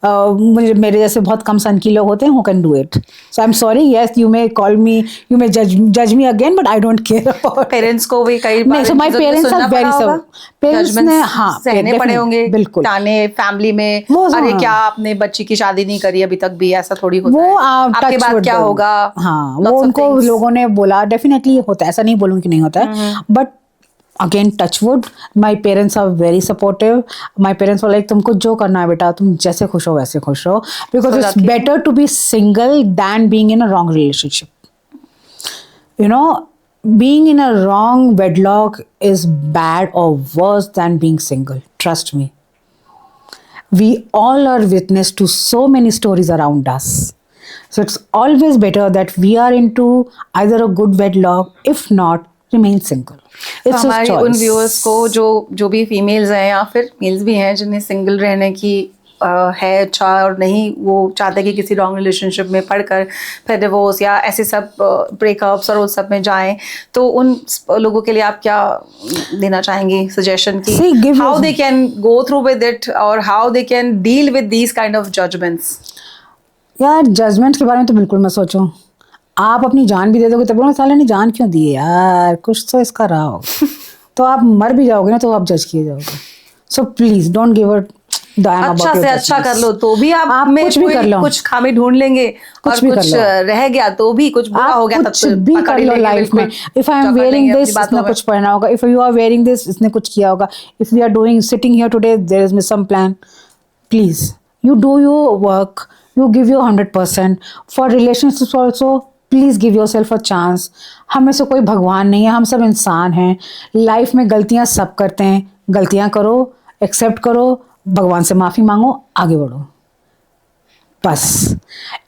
मुझे मेरे जैसे बहुत कम सन की लोग होते हैं who can do it. So I am sorry, yes you may call me, you may जज me again, but I don't care about. Parents को भी कई बार नहीं, so my parents are very parents ने हाँ सहने पड़े होंगे, बिल्कुल. ताने फैमिली में, अरे क्या आपने बच्ची की शादी नहीं करी अभी तक भी, ऐसा थोड़ी होता वो है, आपके बाद क्या होगा. हाँ, वो उनको लोगों ने बोला, डेफिनेटली होता है, ऐसा नहीं बोलूंगी कि नहीं होता है, but again touch wood, my parents are very supportive. My parents were like तुमको जो करना है बेटा, तुम जैसे खुश हो वैसे खुश रहो, because it's better to be single than being in a wrong relationship. You know, being in a wrong wedlock is bad or worse than being single. Trust me. We all are witness to so many stories around us. So it's always better that we are into either a good wedlock. If not, remain single. It's a हमारी choice. उन viewers को जो भी females हैं या फिर mails भी हैं जिन्हें सिंगल रहने की है अच्छा, और नहीं वो चाहते कि किसी रॉन्ग रिलेशनशिप में पढ़कर फिर डिवोर्स या ऐसे सब ब्रेकअप्स और उस सब में जाएं, तो उन लोगों के लिए आप क्या देना चाहेंगे सजेशन की, how they can go through with it और how they can deal with these kind of judgements. यार जजमेंट के बारे में तो बिल्कुल मत सोचो. आप अपनी जान भी दे दोगे तो बोलो साले ने जान क्यों दी है यार, कुछ तो इसका रहा होगा. तो आप मर भी जाओगे ना तो आप जज किए जाओगे. So please don't give a अच्छा से अच्छा कर लो तो भी आप में कुछ भी कर लो, कुछ खामी ढूंढ लेंगे, और कुछ रह गया तो भी, कुछ बुरा हो गया कुछ भी कर लो लाइफ में. If I am wearing this, इसने कुछ पहना होगा. If you are wearing this, इसने कुछ किया होगा. If we are doing sitting here today, there is some plan. Please you do your work, you give your 100%. For relationships also, please give yourself a chance. हम में से कोई भगवान नहीं है, हम सब इंसान हैं. लाइफ में गलतियां सब करते हैं. गलतियां करो, एक्सेप्ट करो, भगवान से माफ़ी मांगो, आगे बढ़ो बस.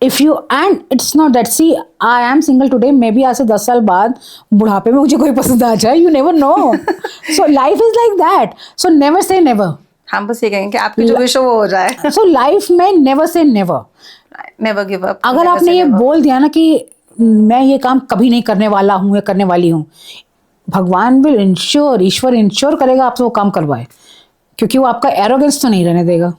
If you and it's not that, see I am single today, maybe आज से 10 साल बाद बुढ़ापे में मुझे कोई पसंद आ जाए, you never know. So life is like that. So never say never. हम बस ये कहेंगे कि आपकी जो विश हो वो हो जाए. सो लाइफ में never say never, never give up. अगर आपने ये बोल दिया ना कि मैं ये काम कभी नहीं करने वाला हूँ या करने वाली हूँ, भगवान विल इंश्योर, ईश्वर इंश्योर करेगा आपसे वो काम करवाए, क्योंकि वो आपका एरोगेंस तो नहीं रहने देगा.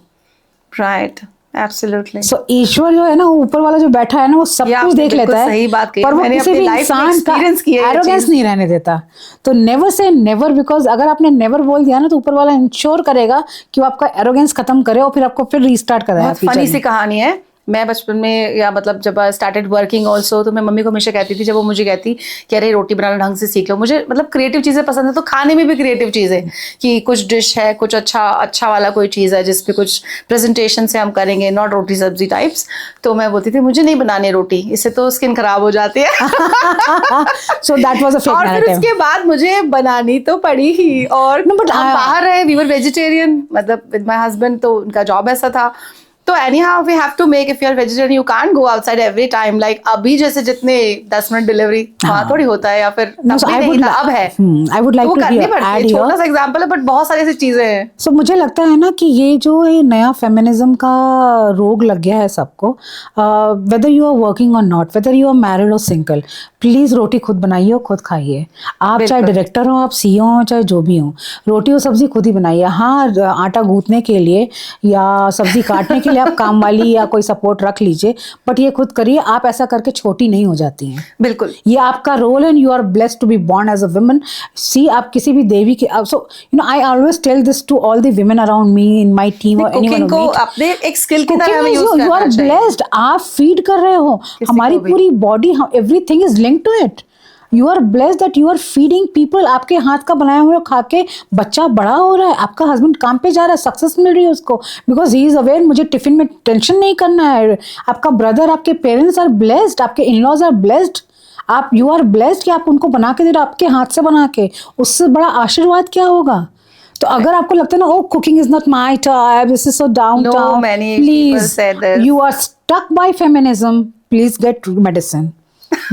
Right, absolutely. सो ईश्वर जो है ना, ऊपर वाला जो बैठा है ना, वो सब कुछ देख लेता है. सही बात कही, पर वो किसी भी इंसान का एरोगेंस नहीं रहने देता. तो नेवर से नेवर, बिकॉज अगर आपने नेवर बोल दिया ना तो ऊपर वाला इंश्योर करेगा कि वो आपका एरोगेंस खत्म करे और फिर आपको फिर रीस्टार्ट कराए. फनी सी कहानी है. मैं बचपन में, या मतलब जब स्टार्टेड वर्किंग ऑल्सो, तो मैं मम्मी को हमेशा कहती थी, जब वो मुझे कहती कि अरे रोटी बनाना ढंग से सीख लो, मुझे मतलब क्रिएटिव चीज़ें पसंद है, तो खाने में भी क्रिएटिव चीज़ें कि कुछ डिश है, कुछ अच्छा वाला कोई चीज़ है जिसपे कुछ प्रेजेंटेशन से हम करेंगे, नॉट रोटी सब्जी टाइप्स. तो मैं बोलती थी मुझे नहीं बनानी रोटी, इससे तो स्किन खराब हो जाती है. So that was a fake narrative. और फिर उसके बाद मुझे बनानी तो पड़ी ही. और हम बाहर रहे, वी वर वेजिटेरियन, मतलब विद माय हस्बैंड, तो उनका जॉब ऐसा था. तो anyhow we have to make, if you are vegetarian you can't go outside every time, like अभी जैसे जितने 10 मिनट डिलीवरी वहाँ थोड़ी होता है, या फिर तब भी नहीं था, अब है. I would like to add here, छोटा सा एग्जांपल है, बट बहुत सारी ऐसी चीजें हैं. सो मुझे लगता है ना कि ये जो नया फेमिनिज्म का रोग लग गया है सबको, whether you are working or not, whether you are married or single, please रोटी खुद बनाइए, खुद खाइए. आप चाहे डायरेक्टर हो, आप सीईओ हो, चाहे जो भी हो, रोटी और सब्जी खुद ही बनाइए. हाँ, आटा गूंथने के लिए या सब्जी काटने के लिए आप काम वाली या कोई सपोर्ट रख लीजिए, बट ये खुद करिए. आप ऐसा करके छोटी नहीं हो जाती हैं. बिल्कुल, ये आपका रोल है. You are blessed to be born as a woman. See, आप किसी भी देवी के, so you know, I always tell this to all the women around me, in my team और एनीवन को अपने एक स्किल की तरह यूज करना चाहिए. You are blessed. आप फीड कर रहे हो, हमारी पूरी body, everything is linked to it. You are blessed that you are feeding people. आपके हाथ का बनाया हुआ खा के बच्चा बड़ा हो रहा है, आपका हस्बैंड काम पे जा रहा है, सक्सेस मिल रही है उसको, बिकॉज ही इज अवेयर मुझे टिफिन में टेंशन नहीं करना है. आपका ब्रदर, आपके पेरेंट्स आर ब्लेस्ड, आपके इन लॉज आर ब्लेस्ड. आप, यू आर ब्लेस्ड कि आप उनको बना के दे रहे हो, आपके हाथ से बना के. उससे बड़ा आशीर्वाद क्या होगा? तो अगर आपको लगता है ना, oh cooking is not my type, this is so down town, please, you are stuck by feminism, please get medicine,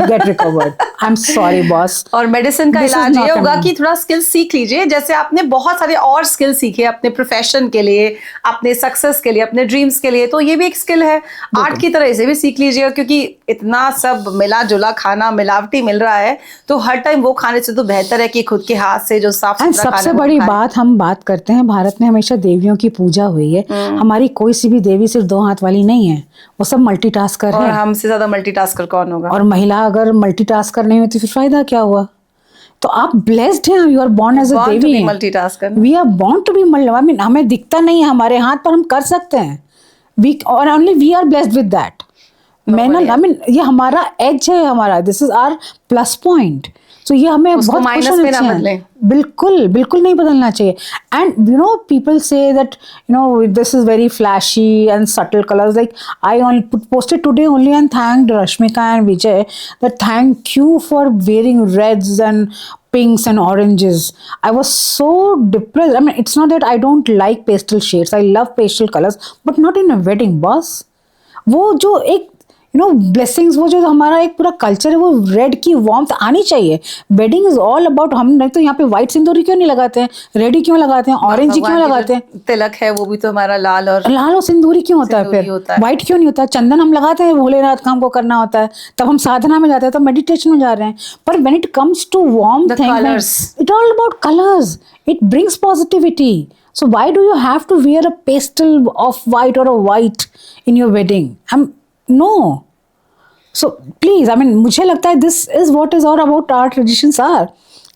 get recovered. I'm sorry, boss. और मेडिसिन का This is इलाज not ये होगा an- कि थोड़ा स्किल सीख लीजिए, जैसे आपने बहुत सारे और स्किल सीखे अपने प्रोफेशन के लिए, अपने सक्सेस के लिए, अपने ड्रीम्स के लिए, तो ये भी एक स्किल है। आर्ट की तरह इसे भी सीख लीजिए, क्योंकि इतना सब मिला जुला खाना मिलावटी मिल रहा है, तो हर टाइम वो खाने से तो बेहतर है कि खुद के हाथ से जो साफ एंड सुथरा सबसे खाना बड़ी बात, हम बात करते हैं भारत में हमेशा देवियों की पूजा हुई है। हमारी कोई सी भी देवी सिर्फ 2 हाथ वाली नहीं है, वो सब मल्टीटास्कर और है। हमसे ज्यादा मल्टीटास्कर कौन होगा? और महिला अगर मल्टीटास्कर नहीं होती फिर फायदा क्या हुआ? तो आप ब्लेस्ड हैं, you are born as a देवी हैं। Multitasker we are born to be I mean हमें दिखता नहीं है हमारे हाथ, पर हम कर सकते हैं। वी और only we are blessed with that. मैं ना आई मीन ये हमारा एज है, हमारा this is our plus point. तो ये हमें उसको बहुत माइनस खुश में होना ना चाहिए। बदलें। बिल्कुल बिल्कुल नहीं बदलना चाहिए। And you know people say that you know this is very flashy and subtle colours, like I posted today only and thanked Rashmika and Vijay that thank you for wearing reds and pinks and oranges. I was so depressed. I mean, it's not that I don't like pastel shades. I love pastel colors, but not in a wedding, boss. वो जो एक you know blessings, वो जो हमारा एक पूरा culture है, वो रेड की वार्मथ आनी चाहिए। वेडिंग इज ऑल अबाउट, हम नहीं तो यहाँ पे व्हाइट सिंदूरी क्यों नहीं लगाते हैं, रेड ही क्यों लगाते हैं, ऑरेंज ही क्यों भगवान की लगाते हैं? जो तिलक है वो भी तो हमारा लाल और सिंदूरी क्यों होता है? सिंदूरी फिर होता है। व्हाइट क्यों नहीं होता? चंदन हम लगाते हैं भोलेनाथ का, हमको करना होता है, तब हम साधना में जाते हैं, तब मेडिटेशन में जा रहे हैं। पर when it comes to warm The things, colours. It all about colours, it brings positivity. So why do you have to wear a pastel of white or a white in your wedding? No. So please, I mean, मुझे लगता है this is what is all about our traditions are.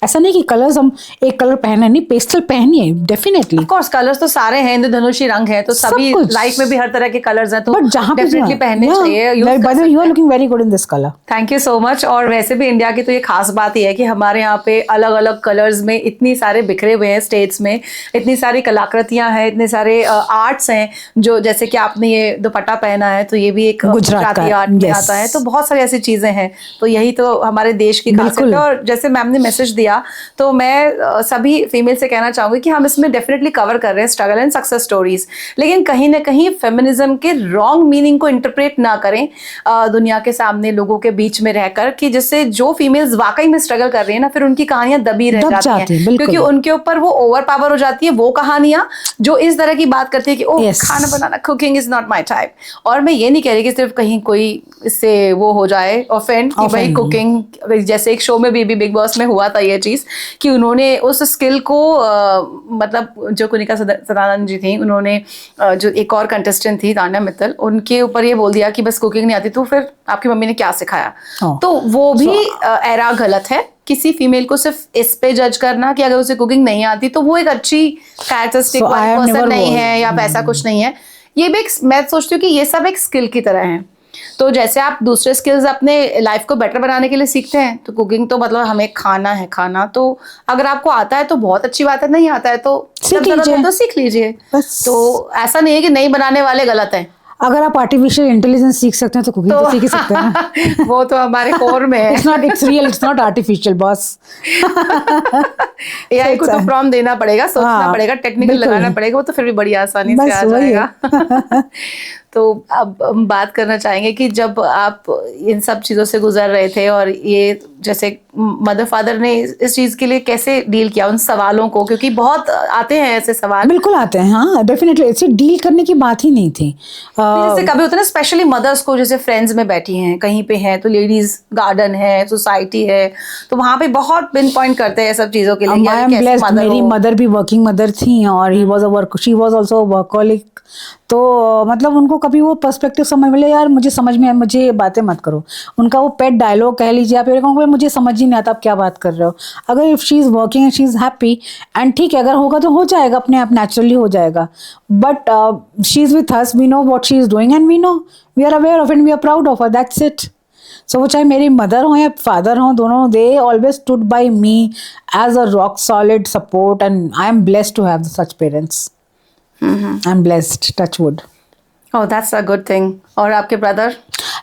ऐसा नहीं कि colours हम एक colour पहने, नहीं, पेस्टल पहनिए डेफिनेटली। ऑफ कोर्स कलर्स तो सारे हैं, इंद्रधनुषी रंग है, तो सब सभी कुछ। लाइफ में भी हर तरह के कलर्स हैं, तो बट जहाँ पे डेफिनेटली पहनने चाहिए, यूज कर by the way you are सकते हैं। Looking very good in this colour. Thank you so much. और वैसे भी इंडिया की तो ये खास बात ही है कि हमारे यहाँ पे अलग अलग कलर्स में इतनी सारे बिखरे हुए हैं स्टेट्स में, इतनी सारी कलाकृतियां हैं, इतने सारे आर्ट्स हैं, जो जैसे कि आपने ये दुपट्टा पहना है तो ये भी एक गुजरात का है, आर्ट में yes. आता है। तो बहुत सारी ऐसी चीजें हैं, तो यही तो हमारे देश की खासियत बिल्कुल। है। और जैसे मैम ने मैसेज दिया, तो मैं सभी फीमेल से कहना चाहूंगी कि हम इसमें डेफिनेटली कवर कर रहे हैं स्ट्रगल एंड सक्सेस स्टोरीज, लेकिन कहीं ना कहीं फेमिनिज्म के रॉन्ग मीनिंग को इंटरप्रेट ना करें दुनिया के सामने, लोगों के बीच में रहकर, कि जिससे जो फीमेल्स वाकई में स्ट्रगल कर रही है ना, फिर उनकी कहानियां दबी रह जाती हैं, बिल्कुल। क्योंकि उनके ऊपर वो ओवर पावर हो जाती है वो कहानियां जो इस तरह की बात करती है कि ओह खाना बनाना, cooking is not my type. और मैं ये नहीं कह रही कि सिर्फ कहीं कोई इससे वो हो जाए ऑफेंड कि भाई कुकिंग, जैसे एक शो में भी बिग बॉस में हुआ था ये चीज कि उन्होंने उस स्किल को मतलब जो कुनिका सदानंद जी थी, उन्होंने जो एक और कंटेस्टेंट थी तान्या मित्तल, उनके ऊपर ये बोल दिया कि बस कुकिंग नहीं आती तो फिर आपकी मम्मी ने क्या सिखाया। तो वो भी एरा गलत है। किसी फीमेल को सिर्फ इस पे जज करना कि अगर उसे कुकिंग नहीं आती तो वो एक अच्छी कैरेक्टरिस्टिक पर्सन नहीं है या वैसा कुछ नहीं है। ये भी मैं सोचती हूँ कि ये सब एक स्किल की तरह है। तो जैसे आप दूसरे स्किल्स अपने लाइफ को बेटर बनाने के लिए सीखते हैं, तो कुकिंग तो मतलब हमें खाना है, खाना तो अगर आपको आता है तो बहुत अच्छी बात है, नहीं आता है तो सीख लीजिए। तो ऐसा नहीं है कि नहीं बनाने वाले गलत हैं। अगर आप आर्टिफिशियल इंटेलिजेंस सीख सकते हैं तो कुकिंग तो सीख ही सकते हैं। वो तो हमारे कोर में है। It's real, it's not artificial boss. AI को तो प्रॉम्प्ट देना पड़ेगा, सोचना पड़ेगा, टेक्निकल लगाना पड़ेगा, वो तो फिर भी बड़ी आसानी से आ जाएगा। तो अब हम बात करना चाहेंगे कि जब आप इन सब चीज़ों से गुजर रहे थे और ये जैसे मदर फादर ने इस चीज़ के लिए कैसे डील किया उन सवालों को, क्योंकि बहुत आते हैं ऐसे सवाल। बिल्कुल आते हैं, हाँ डेफिनेटली, इसे डील करने की बात ही नहीं थी। जैसे कभी होता है ना, स्पेशली मदर्स को, जैसे फ्रेंड्स में बैठी हैं, कहीं पे हैं तो लेडीज गार्डन है, सोसाइटी है, तो वहाँ पे बहुत पिन पॉइंट करते हैं सब चीज़ों के लिए। मेरी मदर भी वर्किंग मदर थी और शी वाज आल्सो वर्कहॉलिक। तो मतलब उनको कभी वो पर्सपेक्टिव समझ मिले, यार मुझे समझ में, मुझे ये बातें मत करो। उनका वो पेट डायलॉग कह लीजिए आप, मुझे समझ ही नहीं आता आप क्या बात कर रहे हो। अगर if she is working and she is happy and ठीक है, अगर होगा तो हो जाएगा, अपने आप नेचुरली हो जाएगा। But she is with us, we know what she is doing and we know, we are aware of and we are proud of her, that's it. So वो चाहे मेरी मदर हो या फादर हो, दोनों they always stood by me as a rock solid support and I am blessed to have such parents. I am blessed, touch wood. Oh, that's a good thing. और आपके brother?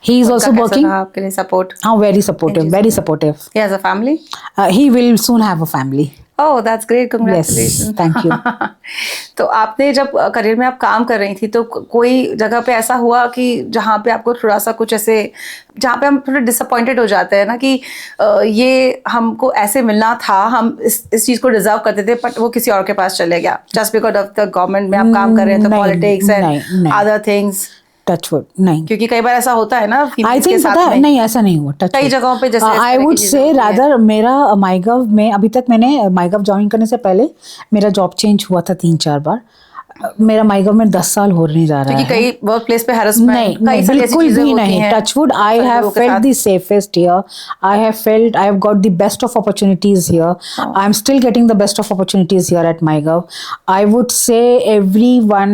He is also working. आपके लिए support? हाँ, very supportive, very supportive. He has a family? He will soon have a family. Oh that's great, Yes, congratulation. thank you. तो आपने जब career में आप काम कर रही थी तो कोई जगह पे ऐसा हुआ कि जहाँ पे आपको थोड़ा सा कुछ ऐसे, जहाँ पे हम थोड़े डिसअपॉइंटेड हो जाते हैं ना कि ये हमको ऐसे मिलना था, हम इस चीज़ को डिजर्व करते थे, बट वो किसी और के पास चले गया just because of the government में आप काम कर रहे हैं, तो नहीं, पॉलिटिक्स एंड नहीं। अदर थिंग्स, टचवुड नहीं। क्योंकि कई बार ऐसा होता है ना आई females के थिंक साथ पता है, में। नहीं ऐसा नहीं हुआ touch कई wood. जगहों पे जैसे इस आई तरह की वुड चीजें से होती हैं। रादर मेरा माईगव में अभी तक मैंने माईगव ज्वाइन करने से पहले मेरा जॉब चेंज हुआ था 3-4 बार। मेरा माईगव में 10 साल होने जा रहा क्योंकि है। कई वर्क प्लेस पे नहीं हरासमेंट, कई नहीं सारी ऐसी बिल्कुल चीजें भी होती नहीं। हैं टचवुड आई सारे हैव लोगों के फेल्ट साथ। The safest here. I have got the best of opportunities here. I am still getting the best of opportunities here eight MyGov. I would say everyone,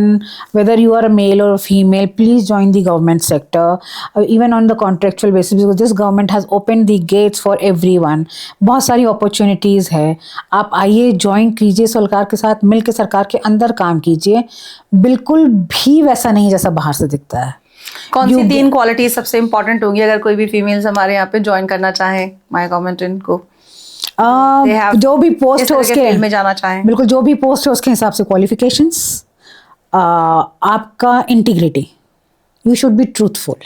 whether you are a male or a female, please join the government sector, even on the contractual basis, because this government has opened the gates for everyone. बहुत सारी opportunities है, आप आइए join कीजिए, सरकार के साथ मिलकर सरकार के अंदर काम कीजिए। बिल्कुल भी वैसा नहीं जैसा बाहर से दिखता है। कौन सी 3 क्वालिटीज सबसे इंपॉर्टेंट होंगी अगर कोई भी फीमेल्स हमारे यहाँ पे ज्वाइन करना चाहे माय गवर्नमेंट इनको? They have- जो भी पोस्ट किस है तरह के उसके फील्ड में जाना चाहें? बिल्कुल जो भी पोस्ट है उसके हिसाब से क्वालिफिकेशंस, आपका integrity, you should be truthful,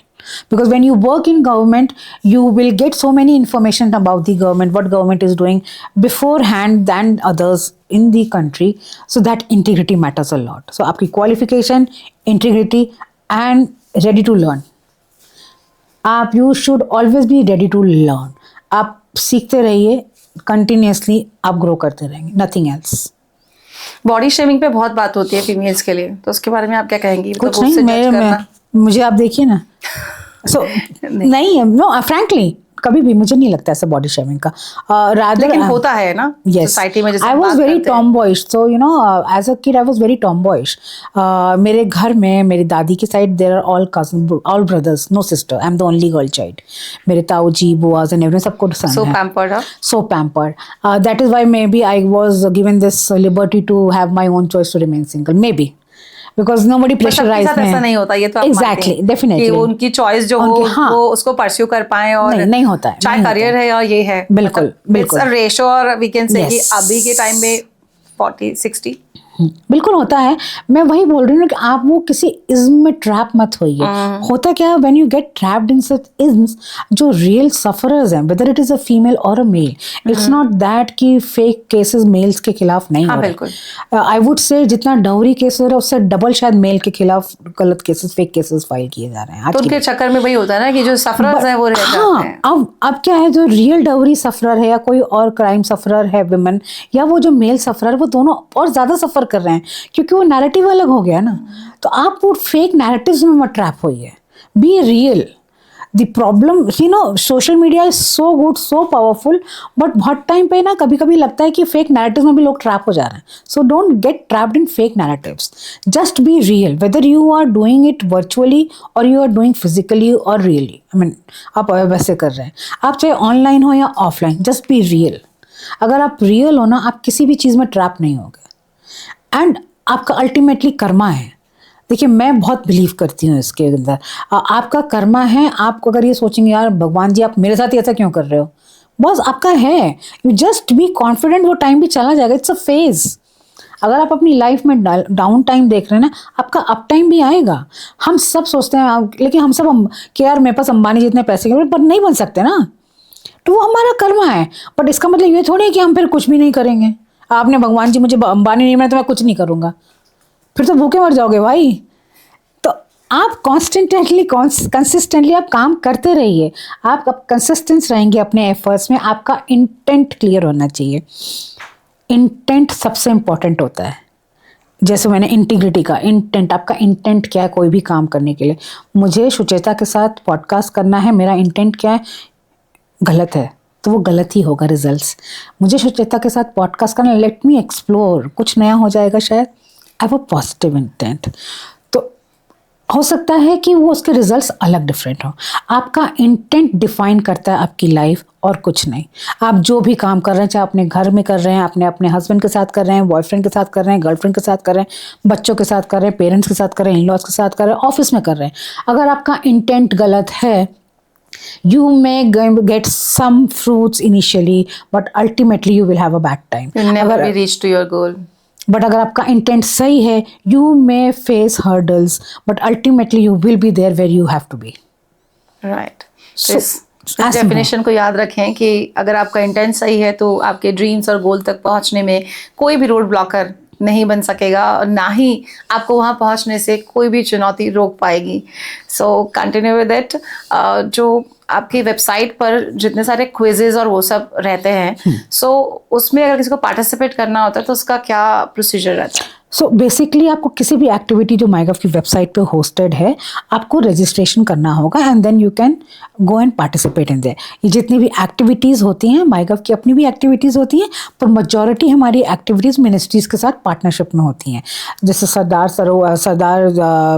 because when you work in government you will get so many information about the government, what government is doing beforehand than others in the country, so that integrity matters a lot. So आपकी qualification, integrity and ready to learn. आप you should always be ready to learn. आप सीखते रहिए continuously, आप grow करते रहेंगे, nothing else. Body shaming पे बहुत बात होती है फीमेल्स के लिए, तो उसके बारे में आप क्या कहेंगी? कुछ मतलब नहीं, उससे मैं judge करना। मुझे आप देखिए ना। सो नहीं, नो फ्रैंकली कभी भी मुझे नहीं लगता ऐसा बॉडी शेमिंग का। रादर लेकिन होता है ना सोसाइटी में, जैसे I was very tomboyish, so you know as a kid I was very tomboyish. मेरे घर में मेरी दादी की side there are all cousin, all brothers, no sister, I am the only girl child. मेरे ताऊ जी, बुआज एंड एवरीवन, सबको सन सो है। Pampered, So pampered. That is why maybe I was given this liberty to have my own choice to remain single. Maybe. Because nobody pressurized me. ऐसा नहीं होता, ये तो आप Exactly, मानते हैं definitely. कि वो उनकी चॉइस जो हो हाँ। वो उसको परस्यू कर पाए, और नहीं होता है, चाहे नहीं होता करियर है या ये है, बिल्कुल, बिल्कुल। इट्स अ रेशो, और वी कैन से कि Yes. अभी के टाइम में 40-60 बिल्कुल होता है। मैं वही बोल रही हूँ कि आप वो किसी इज्म में ट्रैप मत होइए। होता क्या है, when you get trapped in such isms, जो रियल सफरर्स हैं, whether it is a female और a male, it's not that कि फेक केसेस मेल्स के खिलाफ नहीं हाँ, हो बिल्कुल। रहे। आई वुड से जितना डाउरी केस हो रहा है उससे डबल शायद मेल के खिलाफ गलत केसेस, फेक केसेस फाइल किए जा रहे हैं आज तो की उनके चक्कर में वही होता है ना कि जो सफरर्स हैं वो रह जाते हैं। अब क्या है, जो रियल डाउरी सफरर है या कोई और क्राइम सफरर है विमेन, या वो जो मेल सफरर, वो दोनों और ज्यादा सफर कर रहे हैं क्योंकि वो नैरेटिव अलग हो गया ना। तो आप वो फेक नैरेटिव्स में मत ट्रैप होइए, be real. The problem, you know, social media is so good, so powerful, but बहुत टाइम पे ना कभी कभी लगता है कि फेक नैरेटिव में भी लोग ट्रैप हो जा रहे हैं। So don't get trapped in fake narratives, just be real, whether you are doing it virtually और यू आर डूइंग फिजिकली और रियली। आई मीन आप वैसे कर रहे हैं, आप चाहे ऑनलाइन हो या ऑफलाइन, जस्ट बी रियल। अगर आप रियल हो ना, आप किसी भी चीज़ में ट्रैप नहीं होगे। एंड आपका अल्टीमेटली कर्मा है। देखिए, मैं बहुत बिलीव करती हूँ इसके अंदर, आपका कर्मा है। आप अगर ये सोचेंगे यार भगवान जी आप मेरे साथ ही ऐसा क्यों कर रहे हो, बस आपका है। यू जस्ट बी कॉन्फिडेंट, वो टाइम भी चला जाएगा, इट्स अ फेज। अगर आप अपनी लाइफ में डाउन टाइम देख रहे हैं ना, आपका अप टाइम भी आएगा। हम सब सोचते हैं, लेकिन हम सब कि यार मेरे पास अंबानी जितने पैसे के, पर नहीं बन सकते ना, तो वो हमारा कर्मा है। बट इसका मतलब ये थोड़ी है कि हम फिर कुछ भी नहीं करेंगे। आपने भगवान जी मुझे अंबानी नहीं बना तो मैं कुछ नहीं करूँगा, फिर तो भूखे मर जाओगे भाई। तो आप कंसिस्टेंटली आप काम करते रहिए। आप कंसिस्टेंस रहेंगे अपने एफर्ट्स में। आपका इंटेंट क्लियर होना चाहिए। इंटेंट सबसे इम्पोर्टेंट होता है। जैसे मैंने इंटीग्रिटी का इंटेंट, आपका इंटेंट क्या है कोई भी काम करने के लिए। मुझे सुचेता के साथ पॉडकास्ट करना है, मेरा इंटेंट क्या है, गलत है तो वो गलत ही होगा रिजल्ट्स। मुझे सुचेता के साथ पॉडकास्ट करना, लेट मी एक्सप्लोर, कुछ नया हो जाएगा शायद। आई हैव अ पॉजिटिव इंटेंट, तो हो सकता है कि वो उसके रिजल्ट्स अलग डिफरेंट हो। आपका इंटेंट डिफाइन करता है आपकी लाइफ और कुछ नहीं। आप जो भी काम कर रहे हैं, चाहे अपने घर में कर रहे हैं, अपने हस्बैंड के साथ कर रहे हैं, बॉयफ्रेंड के साथ कर रहे हैं, गर्लफ्रेंड के साथ कर रहे हैं, बच्चों के साथ कर रहे हैं, पेरेंट्स के साथ कर रहे हैं, इन लॉज के साथ कर रहे हैं, ऑफिस में कर रहे हैं, अगर आपका इंटेंट गलत है You may get some fruits initially, but ultimately you will have a bad time. You'll never be reach to your goal. But अगर आपका इंटेंट सही है, you may face hurdles but ultimately you will be there where you have to be. Right. इस definition को याद रखें कि अगर आपका इंटेंट सही है तो आपके ड्रीम्स और गोल तक पहुंचने में कोई भी रोड ब्लॉकर नहीं बन सकेगा और ना ही आपको वहाँ पहुँचने से कोई भी चुनौती रोक पाएगी। So continue with it. जो आपकी वेबसाइट पर जितने सारे क्विजेज और वो सब रहते हैं, सो उसमें अगर किसी को पार्टिसिपेट करना होता है तो उसका क्या प्रोसीजर रहता है? सो बेसिकली आपको किसी भी एक्टिविटी जो माईगव की वेबसाइट पे होस्टेड है, आपको रजिस्ट्रेशन करना होगा and then you can go and participate in there. ये जितनी भी एक्टिविटीज़ होती हैं, माईगव की अपनी भी एक्टिविटीज़ होती हैं, पर मेजॉरिटी हमारी एक्टिविटीज़ मिनिस्ट्रीज़ के साथ पार्टनरशिप में होती हैं। जैसे सरदार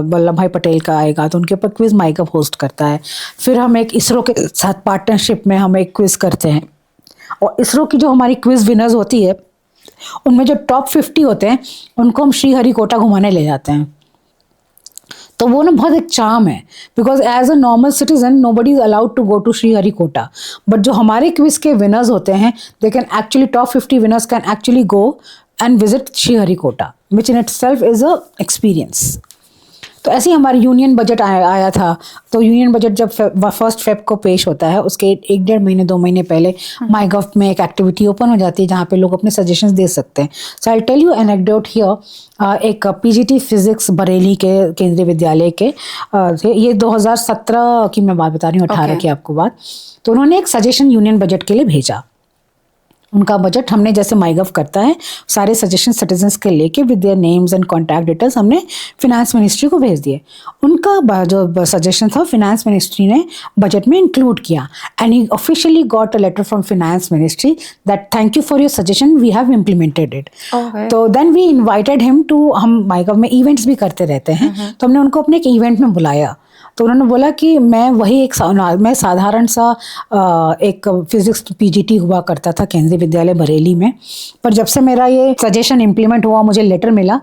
वल्लभ भाई पटेल का आएगा तो उनके ऊपर क्विज़ माईगव होस्ट करता है। फिर हम एक इसरो के साथ पार्टनरशिप में हम एक क्विज़ करते हैं, और इसरो की जो हमारी क्विज़ विनर्स होती है उनमें जो टॉप 50 होते हैं उनको हम श्रीहरिकोटा घुमाने ले जाते हैं। तो वो ना बहुत एक चार्म है, because as a normal citizen nobody is allowed to go to Sriharikota, but जो हमारे क्विज के विनर्स होते हैं they can actually top 50 winners can actually go and visit Sriharikota, which in itself is a experience. तो ऐसे ही हमारा union budget आया था। तो यूनियन बजट जब 1 फेब को पेश होता है, उसके 1-1.5 महीने 2 महीने पहले माईगव में एक एक्टिविटी ओपन हो जाती है जहाँ पे लोग अपने सजेशंस दे सकते हैं। So I tell you anecdote here. एक पीजीटी फिजिक्स बरेली के केंद्रीय विद्यालय के ये 2017 की मैं बात बता रही हूँ, 18 की आपको बात। तो उन्होंने एक सजेशन यूनियन बजट के लिए भेजा। उनका बजट हमने जैसे माईगव करता है सारे सजेशन सिटीजन्स के लेके with their names and contact details हमने फिनेंस मिनिस्ट्री को भेज दिए। उनका जो सजेशन था फिनेंस मिनिस्ट्री ने बजट में इंक्लूड किया and he officially got a letter from finance ministry that thank you for your suggestion, we have implemented it. तो then we invited him to, हम माईगव में इवेंट्स भी करते रहते हैं, तो हमने उनको अपने एक इवेंट में बुलाया। तो उन्होंने बोला कि मैं वही मैं साधारण सा एक फिजिक्स पीजीटी हुआ करता था केंद्रीय विद्यालय बरेली में, पर जब से मेरा ये सजेशन इम्प्लीमेंट हुआ, मुझे लेटर मिला,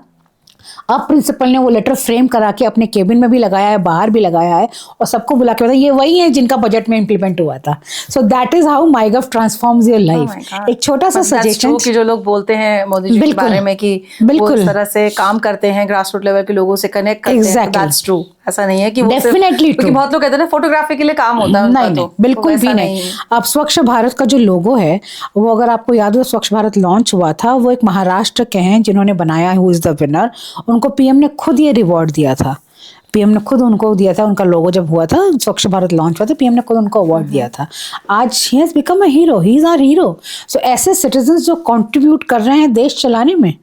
अब प्रिंसिपल ने वो लेटर फ्रेम करा के अपने केबिन में भी लगाया है, बाहर भी लगाया है, और सबको बुला के बताया ये वही है जिनका बजट में इम्प्लीमेंट हुआ था। So that is how MyGov transforms your life. एक छोटा सा सजेशन कि जो लोग बोलते हैं मोदी जी के बारे में कि वो इस तरह से काम करते हैं, ग्रास रूट लेवल के लोगों से कनेक्ट करते हैं, दैट्स ट्रू। ऐसा नहीं है कि वो डेफिनेटली, क्योंकि बहुत लोग कहते हैं ना फोटोग्राफी के लिए काम होता है, नहीं, तो बिल्कुल भी नहीं। अब स्वच्छ भारत का जो लोगो है वो अगर आपको याद हो, स्वच्छ भारत लॉन्च हुआ था, वो एक महाराष्ट्र के हैं जिन्होंने बनाया, हु इज द विनर। उनको पीएम ने खुद ये रिवॉर्ड दिया था, पीएम ने खुद उनको दिया था। उनका लोगो जब हुआ था, स्वच्छ भारत लॉन्च हुआ था, पीएम ने खुद उनको अवार्ड दिया था। आज he has become a hero, he is our hero. So ऐसे सिटीजन्स जो कंट्रीब्यूट कर रहे हैं देश चलाने में,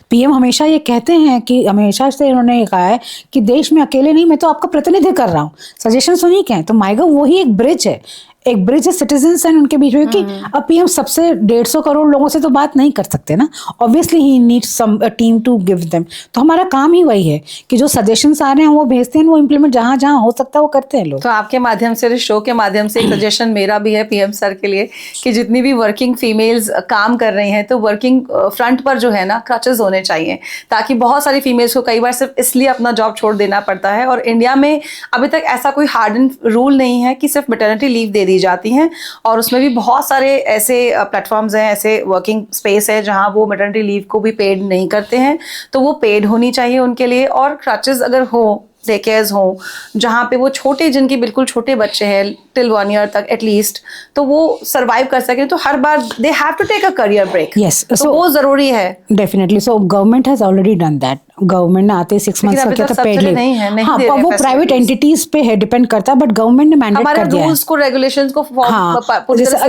पीएम हमेशा ये कहते हैं कि हमेशा से इन्होंने ये कहा है कि देश में अकेले नहीं, मैं तो आपका प्रतिनिधि कर रहा हूँ, सजेशन सुनिए क्या है। तो माईगव वही एक ब्रिज है, एक ब्रिज है सिटीजन्स एंड उनके बीच में, कि अब पीएम सबसे 150 करोड़ लोगों से तो बात नहीं कर सकते ना, obviously he needs some team to give them. तो हमारा काम ही वही है कि जो सजेशंस आ रहे हैं वो भेजते हैं, वो इम्प्लीमेंट जहाँ जहाँ हो सकता है वो करते हैं लोग। तो आपके माध्यम से, शो के माध्यम से एक सजेशन मेरा भी है पीएम सर के लिए कि जितनी भी वर्किंग फीमेल्स काम कर रही हैं तो वर्किंग फ्रंट पर जो है ना क्रचेस होने चाहिए, ताकि बहुत सारी फीमेल्स को कई बार सिर्फ इसलिए अपना जॉब छोड़ देना पड़ता है। और इंडिया में अभी तक ऐसा कोई हार्ड एंड रूल नहीं है कि सिर्फ मैटरनिटी लीव दे दी जाती हैं, और उसमें भी बहुत सारे ऐसे प्लेटफॉर्म्स हैं, ऐसे वर्किंग स्पेस है जहां वो मैटरनिटी लीव को भी पेड नहीं करते हैं, तो वो पेड होनी चाहिए उनके लिए। और क्रचेस अगर हो, डे केयर्स हो जहाँ पे वो छोटे, जिनके बिल्कुल छोटे बच्चे हैं टिल 1 ईयर तक एटलीस्ट, तो वो सर्वाइव कर सकें, तो हर बार they have to take a career break. Yes, तो वो जरूरी है definitely. So government has already done that. Government ने आते 6 मंथ्स का क्या था पेड लीव, हाँ, वो प्राइवेट एंटिटीज पे है, डिपेंड करता है, बट गवर्नमेंट ने मैंडेट कर दिया है। रूल्स को, रेगुलेशंस को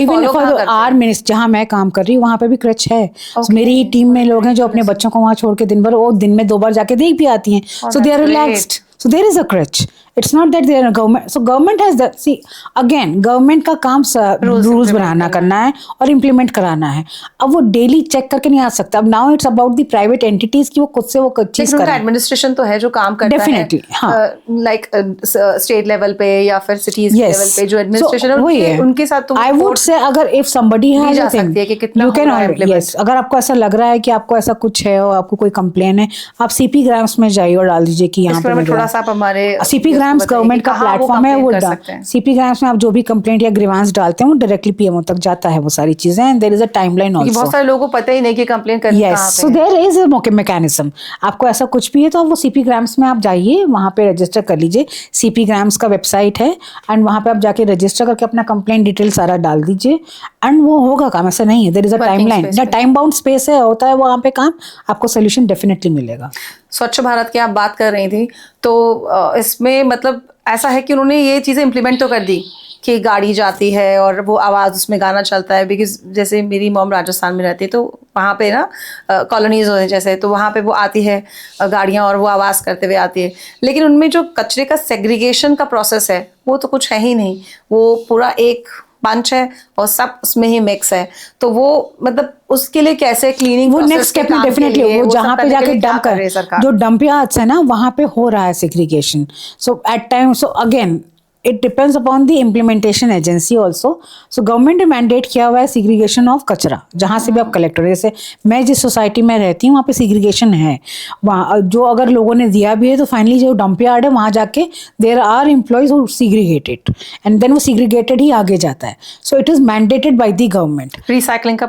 इवन फॉर आवर मिनिस्टर, जहाँ मैं काम कर रही हूँ वहाँ पे भी क्रच है। मेरी टीम में लोग हैं जो अपने बच्चों को वहाँ छोड़ के दिन भर, वो दिन में 2 बार जाके देख भी आती हैं, so they are relaxed. So there is a crutch. It's not that they are a government. So government has that. See, again, government का काम रूल्स बनाना करना है और इम्प्लीमेंट कराना है। अब वो डेली चेक करके नहीं आ सकता। अब now it's about the private entities की वो खुद से वो चीज करें। एडमिनिस्ट्रेशन तो है जो काम करता है, डेफिनेटली, हाँ, लाइक स्टेट लेवल पे या फिर सिटीज लेवल पे जो एडमिनिस्ट्रेशन है उनके साथ तो आई वुड से अगर इफ समबडी हैज जा सकती है कि कितना यू कैन, यस, अगर आपको ऐसा लग रहा है कि आपको ऐसा कुछ है और आपको कोई कंप्लेन है, आप सीपी ग्राम्स में जाइए और डाल दीजिए कि यहाँ पे थोड़ा सा हमारे सीपी ग्राम्स बताइए गवर्नमेंट कि का कहाँ वो प्लेटफॉर्म है, complaint वो कर सकते हैं? सीपी ग्राम्स में आप जो भी कंप्लेंट या ग्रीवांस डालते हैं वो डायरेक्टली पीएमओ तक जाता है वो सारी चीजें, and there is a timeline क्योंकि आल्सो। बहुत सारे लोगों को पता ही नहीं कि कंप्लेन करनी यस, कहाँ पे सो है। There is a mechanism. आपको ऐसा कुछ भी है तो आप वो सीपी ग्राम्स में आप जाइए, वहाँ पे रजिस्टर कर लीजिए। सीपी ग्राम्स का वेबसाइट है, एंड वहाँ पे आप जाके रजिस्टर करके अपना कंप्लेंट डिटेल सारा डाल दीजिए, एंड वो होगा काम। ऐसा नहीं है, there is a Working timeline, space या पे। टाइम बाउंड स्पेस है, होता है वहाँ पे काम, आपको सोल्यूशन डेफिनेटली मिलेगा। स्वच्छ भारत की आप बात कर रही थी, तो इसमें मतलब ऐसा है कि उन्होंने ये चीज़ें इम्प्लीमेंट तो कर दी कि गाड़ी जाती है और वो आवाज़ उसमें गाना चलता है, बिकॉज जैसे मेरी मॉम राजस्थान में रहती है तो वहाँ पे ना कॉलोनीज हो जैसे, तो वहाँ पे वो आती है गाड़ियाँ और वो आवाज़ करते हुए आती है, लेकिन उनमें जो कचरे का सेग्रीगेशन का प्रोसेस है वो तो कुछ है ही नहीं। वो पूरा एक बंच है और सब उसमें ही मिक्स है, तो वो मतलब उसके लिए कैसे क्लीनिंग वो नेक्स्ट स्टेप में डेफिनेटली वो जहाँ पे जाके डंप कर, जो डंप यार्ड्स है ना वहाँ पे हो रहा है segregation. So at time, so again it depends upon the implementation agency also. So government ने मैंडेट किया हुआ है सिग्रीगेशन ऑफ कचरा, जहाँ से भी आप कलेक्ट हो। जैसे मैं जिस सोसाइटी में रहती हूँ वहाँ पे सिग्रीगेशन है, वहाँ जो अगर लोगों ने दिया भी है तो फाइनली जो डंप यार्ड है वहाँ जाके there are employees who segregate it, and then वो सिग्रीगेटेड ही आगे जाता है। So it is mandated by the government. Recycling का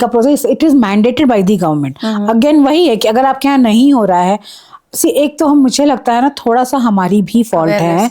process it is mandated by the government. Again वही है कि अगर आपके यहाँ नहीं हो रहा है, एक तो हम, मुझे लगता है ना थोड़ा सा हमारी भी फॉल्ट है।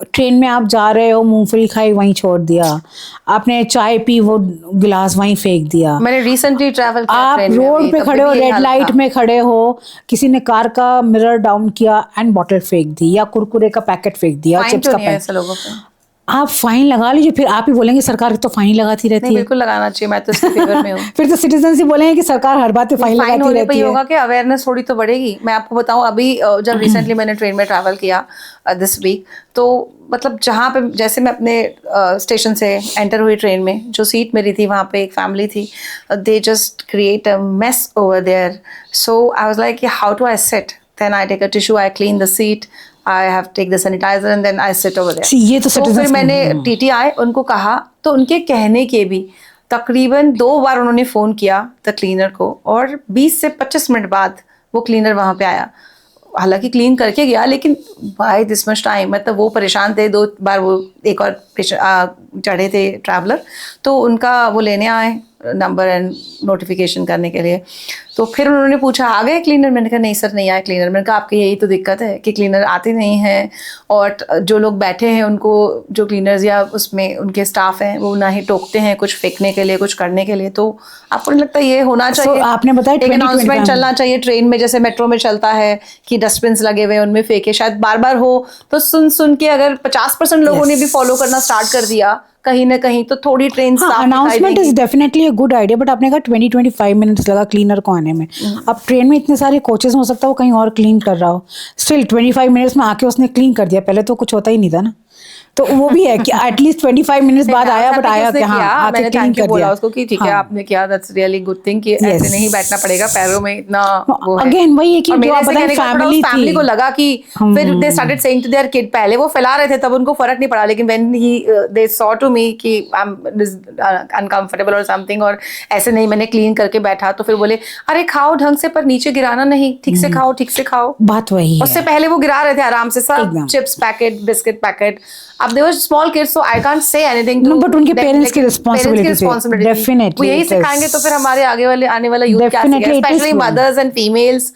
ट्रेन में आप जा रहे हो, मूंगफली खाई वहीं छोड़ दिया, आपने चाय पी वो गिलास वहीं फेंक दिया। मैंने रिसेंटली ट्रैवल किया आप ट्रेन में, रोड पे खड़े हो, रेड लाइट में खड़े हो, किसी ने कार का मिरर डाउन किया एंड बॉटल फेंक दी, या कुरकुरे का पैकेट फेंक दिया, चिप्स का पैकेट, ऐसे लोगों पे आप फाइन लगा लीजिए। फिर आप ही बोलेंगे सरकार तो फाइन लगाती रहती नहीं, है। बिल्कुल लगाना चाहिए, मैं तो इसके फेवर में हूँ। फिर तो सिटीजन ही बोलेंगे कि सरकार हर बात पे फाइन लगाती होने पे रहती ही है। होगा कि अवेयरनेस थोड़ी तो बढ़ेगी। मैं आपको बताऊं, अभी जब रिसेंटली मैंने ट्रेन में ट्रैवल किया दिस वीक, तो मतलब जहाँ पे जैसे मैं अपने स्टेशन से एंटर हुई ट्रेन में, जो सीट मेरी थी वहाँ पे एक फैमिली थी, they just create a mess over there. So I was like how do I sit, then I take a tissue, I clean the seat, I have take the sanitizer and then I sit over there. ये तो फिर मैंने TTI उनको कहा, तो उनके कहने के भी तकरीबन 2 बार उन्होंने फ़ोन किया द क्लीनर को, और 20 से 25 मिनट बाद वो क्लीनर वहाँ पे आया। हालांकि क्लीन करके गया, लेकिन बाय दिस मच टाइम, मतलब वो परेशान थे। 2 बार वो एक और चढ़े थे ट्रैवलर, तो उनका वो लेने आए नंबर एंड नोटिफिकेशन करने के लिए। तो फिर उन्होंने पूछा आ गए क्लीनर, मैंने कहा नहीं सर नहीं आए क्लीनर। मैंने कहा आपकी यही तो दिक्कत है कि क्लीनर आते नहीं हैं, और जो लोग बैठे हैं उनको, जो क्लीनर्स या उसमें उनके स्टाफ हैं, वो ना ही टोकते हैं कुछ फेंकने के लिए, कुछ करने के लिए। तो आपको नहीं लगता ये होना चाहिए? आपने बताया एक अनाउंसमेंट चलना चाहिए ट्रेन में, जैसे मेट्रो में चलता है कि डस्टबिन लगे हुए हैं उनमें फेंके, शायद बार बार हो। तो सुन के अगर 50% लोगों ने भी फॉलो करना स्टार्ट कर दिया कहीं ना कहीं, तो थोड़ी train announcement is definitely a good idea, but आपने कहा 20-25 मिनट्स लगा क्लीनर को आने में। अब ट्रेन में इतने सारे कोचेस, हो सकता है वो कहीं और क्लीन कर रहा हो, स्टिल 25 मिनट्स में आके उसने क्लीन कर दिया। पहले तो कुछ होता ही नहीं था ना, तो वो भी है कि एटलीस्ट 25 मिनट्स बाद आया, बट आया कि हाँ आके क्लीन कर दिया उसको कि ठीक है आपने किया, दैट्स रियली गुड थिंग कि ऐसे नहीं बैठना पड़ेगा पैरों में इतना। वो अगेन वही है कि जो आप बताएं फैमिली को लगा कि फिर they started saying to their kid, पहले वो फैला रहे थे तब उनको फर्क नहीं पड़ा, लेकिन when he they saw to me कि आई एम अनकंफर्टेबल और समथिंग, और ऐसे नहीं मैंने क्लीन करके बैठा, तो फिर बोले अरे खाओ ढंग से, पर नीचे गिराना नहीं, ठीक से खाओ, ठीक से खाओ। बात वही है, उससे पहले वो गिरा रहे थे आराम से सब चिप्स पैकेट, बिस्किट पैकेट। अब they were small kids, so I can't say anything to but उनके पेरेंट्स की रिस्पांसिबिलिटी डेफिनेटली वो यही सिखाएंगे, तो फिर हमारे आने वाला यूथ क्या सीखेगा, specially mothers and females.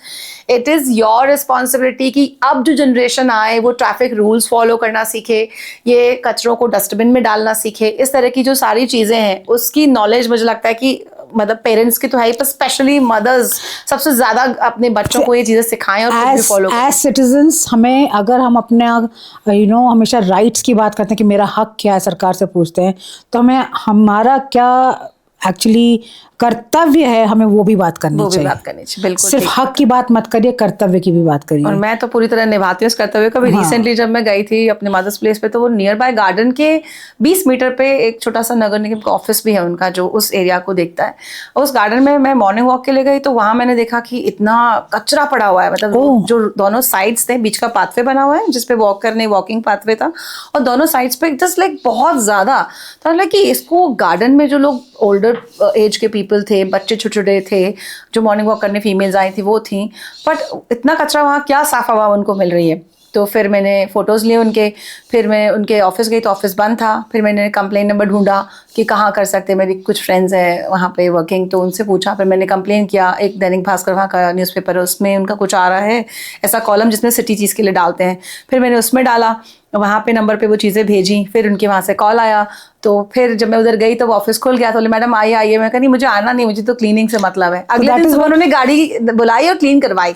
It is your responsibility कि अब जो जनरेशन आए वो ट्रैफिक रूल्स फॉलो करना सीखे, ये कचरों को डस्टबिन में डालना सीखे, इस तरह की जो सारी चीजें हैं उसकी नॉलेज मुझे लगता है कि मतलब पेरेंट्स की तो है ही, पर स्पेशली मदर्स सबसे ज्यादा अपने बच्चों को ये चीजें सिखाएं और खुद भी फॉलो करें। एज सिटीजन्स हमें, अगर हम अपने हमेशा राइट्स की बात करते हैं कि मेरा हक क्या है, सरकार से पूछते हैं, तो हमें हमारा क्या एक्चुअली कर्तव्य है, हमें वो भी बात करनी चाहिए। बिल्कुल, सिर्फ हक की बात मत करिए, कर्तव्य की भी बात करिए। और मैं तो पूरी तरह निभाती हूँ इस कर्तव्य को। रिसेंटली जब मैं गई थी अपने मदर्स प्लेस पे, तो वो नियर बाय गार्डन के 20 मीटर पे एक छोटा सा नगर निगम का ऑफिस भी है उनका, जो उस एरिया को देखता है। उस गार्डन में मैं मॉर्निंग वॉक के लिए गई, तो वहां मैंने देखा कि इतना कचरा पड़ा हुआ है, मतलब जो दोनों साइड्स थे, बीच का पाथवे बना हुआ है जिसपे वॉक करने, वॉकिंग पाथवे था, और दोनों साइड्स पे जस्ट लाइक बहुत ज्यादा। तो लाइक कि इसको गार्डन में जो लोग ओल्डर एज के पीपल थे, बच्चे छोटे थे, जो मॉर्निंग वॉक करने फीमेल्स आई थी वो थी, बट इतना कचरा वहाँ क्या साफ हवा उनको मिल रही है। तो फिर मैंने फ़ोटोज़ लिए उनके, फिर मैं उनके ऑफिस गई तो ऑफिस बंद था। फिर मैंने कंप्लेन नंबर ढूंढा कि कहाँ कर सकते हैं, मेरी कुछ फ्रेंड्स हैं वहाँ पे वर्किंग, तो उनसे पूछा। फिर मैंने कंप्लेन किया, एक दैनिक भास्कर वहाँ का न्यूज़पेपर है, उसमें उनका कुछ आ रहा है ऐसा कॉलम जिसमें सिटी चीज़ के लिए डालते हैं। फिर मैंने उसमें डाला, वहाँ पे नंबर पे वो चीज़ें भेजी, फिर उनके वहाँ से कॉल आया। तो फिर जब मैं उधर गई तो वो ऑफिस खुल गया, तो बोले मैडम आइए आइए। मैं कहा नहीं मुझे आना नहीं, मुझे तो क्लीनिंग से मतलब है। अगले that दिन is सुबह what- उन्होंने गाड़ी बुलाई और क्लीन करवाई।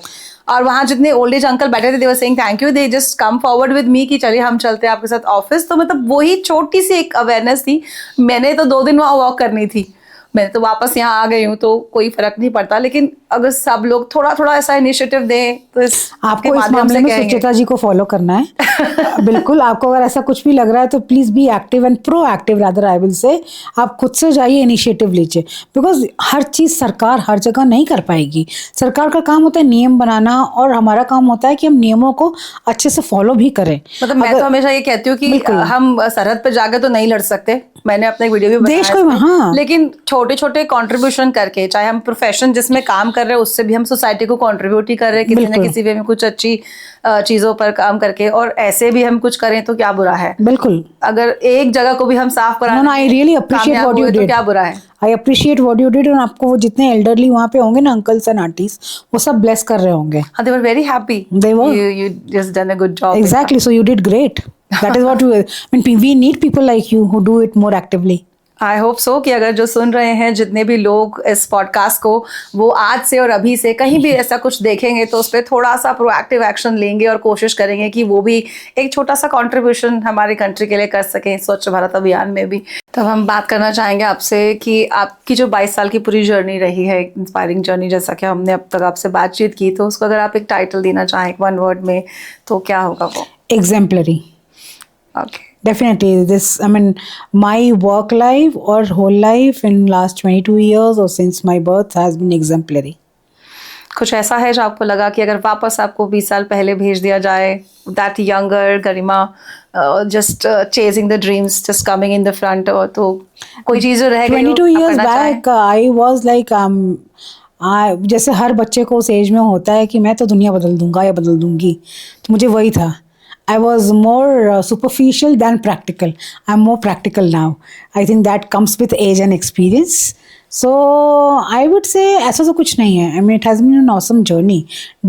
और वहाँ जितने ओल्ड एज अंकल बैठे थे, they were saying thank you, they just come forward with me कि चलिए हम चलते हैं आपके साथ ऑफिस। तो मतलब वही छोटी सी एक अवेयरनेस थी। मैंने तो 2 दिन वहाँ वॉक करनी थी, मैं तो वापस यहाँ आ गई हूँ, तो कोई फर्क नहीं पड़ता। लेकिन अगर सब लोग थोड़ा थोड़ा ऐसा इनिशिएटिव दें तो आपको इस मामले में सुचिता जी को फॉलो करना है। बिल्कुल, आपको अगर ऐसा कुछ भी लग रहा है तो please be active and proactive rather, I will say. आप खुद से जाइए, इनिशिएटिव लीजिए, बिकॉज हर चीज सरकार हर जगह नहीं कर पाएगी। सरकार का काम होता है नियम बनाना, और हमारा काम होता है कि हम नियमों को अच्छे से फॉलो भी करें। मतलब मैं तो हमेशा ये कहती हूँ कि हम सरहद पे जाके तो नहीं लड़ सकते। मैंने अपना एक वीडियो भी बनाया देश को इसमें। हाँ। लेकिन छोटे छोटे कंट्रीब्यूशन करके, चाहे हम प्रोफेशन जिसमें काम कर रहे हैं उससे भी हम सोसाइटी को कंट्रीब्यूट ही कर रहे हैं किसी न किसी वे में, कुछ अच्छी चीजों पर काम करके, और ऐसे भी हम कुछ करें तो क्या बुरा है। बिल्कुल, अगर एक जगह को भी हम साफ करा, I really appreciate what you तो डिड, क्या बुरा है। I appreciate what you did. और आपको वो जितने एल्डरली वहाँ पे होंगे ना, अंकल्स एंड आंटीज, वो सब ब्लेस कर रहे होंगे। हाँ, they were very happy. They were. You just done a good job. Exactly, so you did great. That is what we, I mean, we need people like you who do it more actively. I hope so कि अगर जो सुन रहे हैं जितने भी लोग इस podcast को, वो आज से और अभी से कहीं भी ऐसा कुछ देखेंगे तो उस पर थोड़ा सा प्रोएक्टिव एक्शन लेंगे और कोशिश करेंगे कि वो भी एक छोटा सा कंट्रीब्यूशन हमारी कंट्री के लिए कर सकें स्वच्छ भारत अभियान में भी। तब हम बात करना चाहेंगे आपसे कि आपकी जो 22 साल की पूरी जर्नी रही है, इंस्पायरिंग जर्नी, जैसा कि हमने अब तक आपसे बातचीत की, तो उसको अगर आप एक टाइटल देना चाहें 1 वर्ड में तो क्या होगा वो? Exemplary. Okay. Definitely, this, I mean, my work life or whole life in last 22 years or since my birth has been exemplary. कुछ ऐसा है जो आपको लगा कि अगर वापस आपको 20 साल पहले भेज दिया जाए, that younger Garima just chasing the dreams, just coming in the front, और तो कोई चीज़ रह गई 22 years back, I was like, जैसे हर बच्चे को उस एज में होता है कि मैं तो दुनिया बदल दूंगा या बदल दूंगी, तो मुझे वही था। I was more superficial than practical. I'm more practical now. I think that comes with age and experience. So I would say ऐसा तो कुछ नहीं है. I mean, it has been an awesome journey.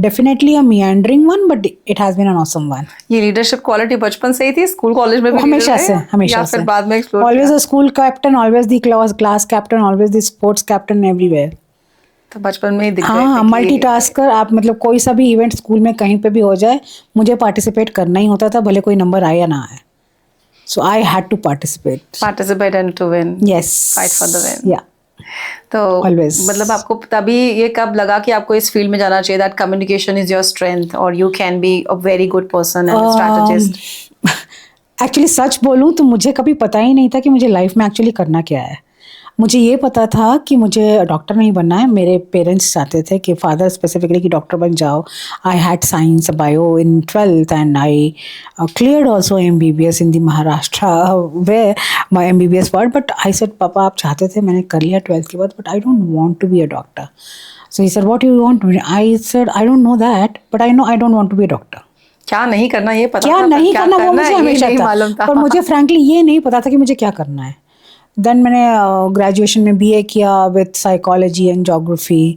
Definitely a meandering one, but it has been an awesome one. ये leadership quality बचपन से ही थी, school college में भी हमेशा से, हमेशा या से। फिर बाद में explore? Always a school captain, always the class captain, always the sports captain everywhere. तो बचपन में ही दिख हाँ, मल्टीटास्कर। आप मतलब कोई सा भी इवेंट स्कूल में कहीं पे भी हो जाए, मुझे पार्टिसिपेट करना ही होता था, भले कोई नंबर आए या ना आए। So I had to participate and to win. Yes, fight for the win. या तो Always. मतलब आपको तभी ये कब लगा कि आपको इस फील्ड में जाना चाहिए, that communication is your strength और you can be a very good person and strategist? Actually सच बोलूँ तो मुझे कभी पता ही नहीं था कि मुझे लाइफ में एक्चुअली करना क्या है। मुझे ये पता था कि मुझे डॉक्टर नहीं बनना है। मेरे पेरेंट्स चाहते थे कि फादर स्पेसिफिकली कि डॉक्टर बन जाओ। I had science bio in 12th and I cleared also MBBS in the Maharashtra way my MBBS word. But I said पापा आप चाहते थे, मैंने कर लिया 12th के बाद, but I don't want to be a doctor. So he said what you want? I said I don't know that, but I know I don't want to be a doctor. क्या नहीं करना ये पता क्या था, नहीं क्या करना वो मुझे ये हमेशा नहीं मालूम था। पर मुझे फ्रैंकली ये नहीं पता था कि मुझे क्या करना है। देन मैंने ग्रेजुएशन में BA किया with psychology and geography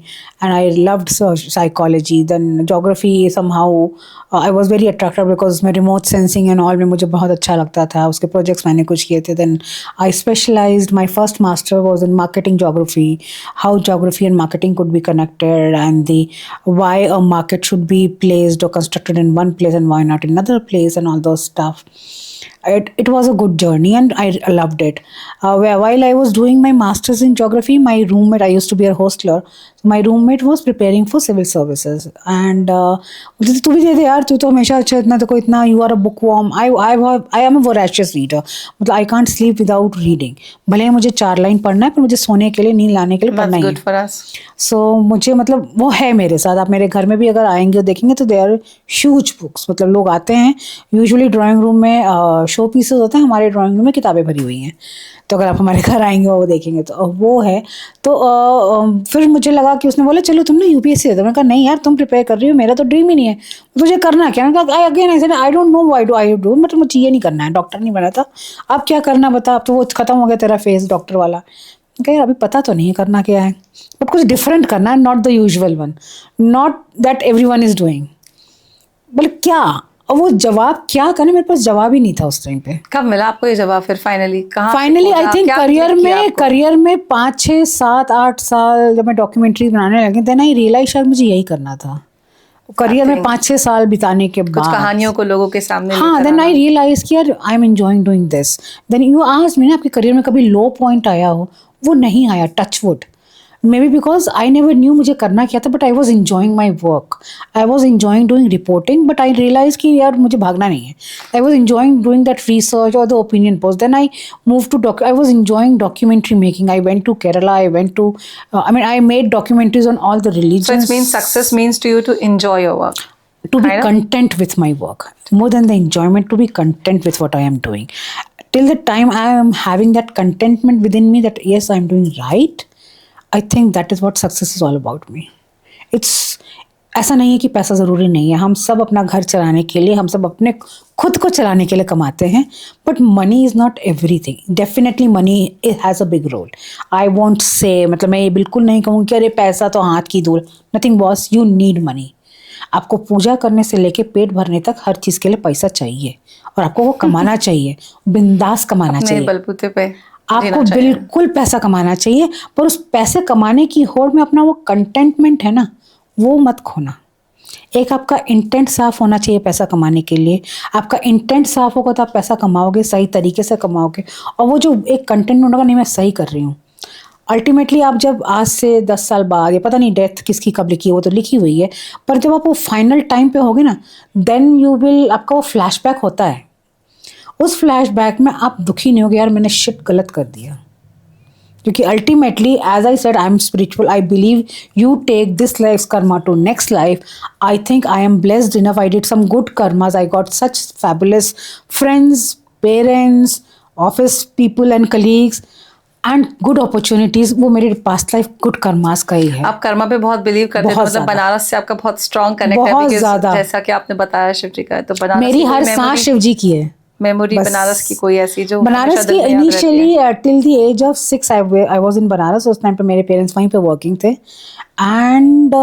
and I loved psychology. Then geography somehow I was very attracted because मैं रिमोट सेंसिंग एंड ऑल में मुझे बहुत अच्छा लगता था। उसके प्रोजेक्ट्स मैंने कुछ किए थे। Then I specialised, my first master was in marketing geography, how geography and marketing could be connected and the why a market should be placed और constructed in one place and why not in another place and all those stuff. It was a good journey and I loved it. While I was doing my masters in geography, my roommate, I used to be a hostler, so my roommate was preparing for civil services and बोलते थे तू भी दे दे यार, तू तो हमेशा अच्छा इतना तो कोई इतना, you are a bookworm. I am a voracious reader. मतलब I can't sleep without reading. भले ही मुझे 4 लाइन पढ़ना है पर मुझे सोने के लिए, नींद लाने के लिए पढ़ना ही है. That's good for us. So मुझे मतलब वो है मेरे साथ. आप मेरे घर में भी अगर आएंगे और देखेंगे तो they are huge books. मतलब लोग आते हैं यूजुअली ड्राइंग रूम में शो पीसेस होते हैं, हमारे ड्राइंग रूम में किताबें भरी हुई हैं. तो अगर आप हमारे घर आएंगे और वो देखेंगे, तो वो है। तो फिर मुझे लगा कि उसने बोला चलो तुम ना यूपीएससी दे दो। मैंने कहा नहीं यार, तुम प्रिपेयर कर रही हो, मेरा तो ड्रीम ही नहीं है, तुझे करना क्या? मैंने कहा आई don't know why do I do, मतलब मुझे ये नहीं करना है, डॉक्टर नहीं बना था, अब क्या करना बता, अब तो वो खत्म हो गया तेरा फेज डॉक्टर वाला। कह अभी पता तो नहीं है करना क्या है, बट कुछ डिफरेंट करना है, not the usual one, not that everyone is doing. बोले क्या? और वो जवाब क्या करने, मेरे पास जवाब ही नहीं था उस टाइम पे। कब मिला आपको ये जवाब फिर फाइनली? कहाँ फाइनली आई थिंक करियर में 5 6 7 8 साल जब मैं डॉक्यूमेंट्री बनाने लगी, देन आई रियलाइज शायद मुझे यही करना था। करियर में 5 6 साल बिताने के कुछ बाद कहानियों को लोगों के सामने हाँ, देन आई रियलाइज कि यार I am enjoying doing this. Then you asked me ना, आपके करियर में कभी लो पॉइंट आया हो? वो नहीं आया, touch wood. Maybe because I never knew मुझे करना क्या था, but I was enjoying my work, I was enjoying doing reporting, but I realise कि यार मुझे भागना नहीं है। I was enjoying doing that research और the opinion post. Then I move to I was enjoying documentary making. I went to Kerala, I went to I made documentaries on all the religions. Success means to you to enjoy your work, to be content with my work, more than the enjoyment, to be content with what I am doing. Till the time I am having that contentment within me that yes, I am doing right, I think that is what success is all about me. It's ऐसा नहीं है कि पैसा ज़रूरी नहीं है, हम सब अपना घर चलाने के लिए, हम सब अपने खुद को चलाने के लिए कमाते हैं, but money is not everything. Definitely money has a big role. I want say, मतलब मैं ये बिल्कुल नहीं कहूँ कि अरे पैसा तो हाथ की धूल, nothing boss, you need money. आपको पूजा करने से लेके पेट भरने तक हर चीज़ के लिए पैसा चाहिए, और आपको वो कमाना चाहिए, बिंदास कमाना चाहिए, बलबूते पे आपको बिल्कुल पैसा कमाना चाहिए, पर उस पैसे कमाने की होड़ में अपना वो कंटेंटमेंट है ना, वो मत खोना। एक आपका इंटेंट साफ होना चाहिए पैसा कमाने के लिए। आपका इंटेंट साफ होगा तो आप पैसा कमाओगे, सही तरीके से कमाओगे, और वो जो एक कंटेंट होगा, नहीं मैं सही कर रही हूँ। अल्टीमेटली आप जब आज से 10 साल बाद, या पता नहीं डेथ किसकी कब लिखी है, वो तो लिखी हुई है, पर जब आप वो फाइनल टाइम पे होगे ना, देन यू विल, आपका वो फ्लैशबैक होता है। उस फ्लैशबैक में आप दुखी नहीं होगे यार मैंने शिट गलत कर दिया, क्योंकि ultimately as I said I am spiritual, I believe you take this life karma to next life. I think I am blessed enough, I did some good karmas, I got such fabulous friends, parents, office people and colleagues and good opportunities. वो मेरे past life good karmas का ही है। आप कर्मा पे बहुत believe करते हैं, मतलब बनारस से आपका बहुत स्ट्रॉन्ग कनेक्ट है, बहुत ज्यादा, जैसा कि आपने बताया शिव जी का, तो बनारस मेरी हर सांस शिव जी की है। मेमोरी बनारस की कोई ऐसी जो बनारस की initially till the age of 6 I was in Banaras. उस टाइम पे मेरे पेरेंट्स वहीं पे वर्किंग थे, एंड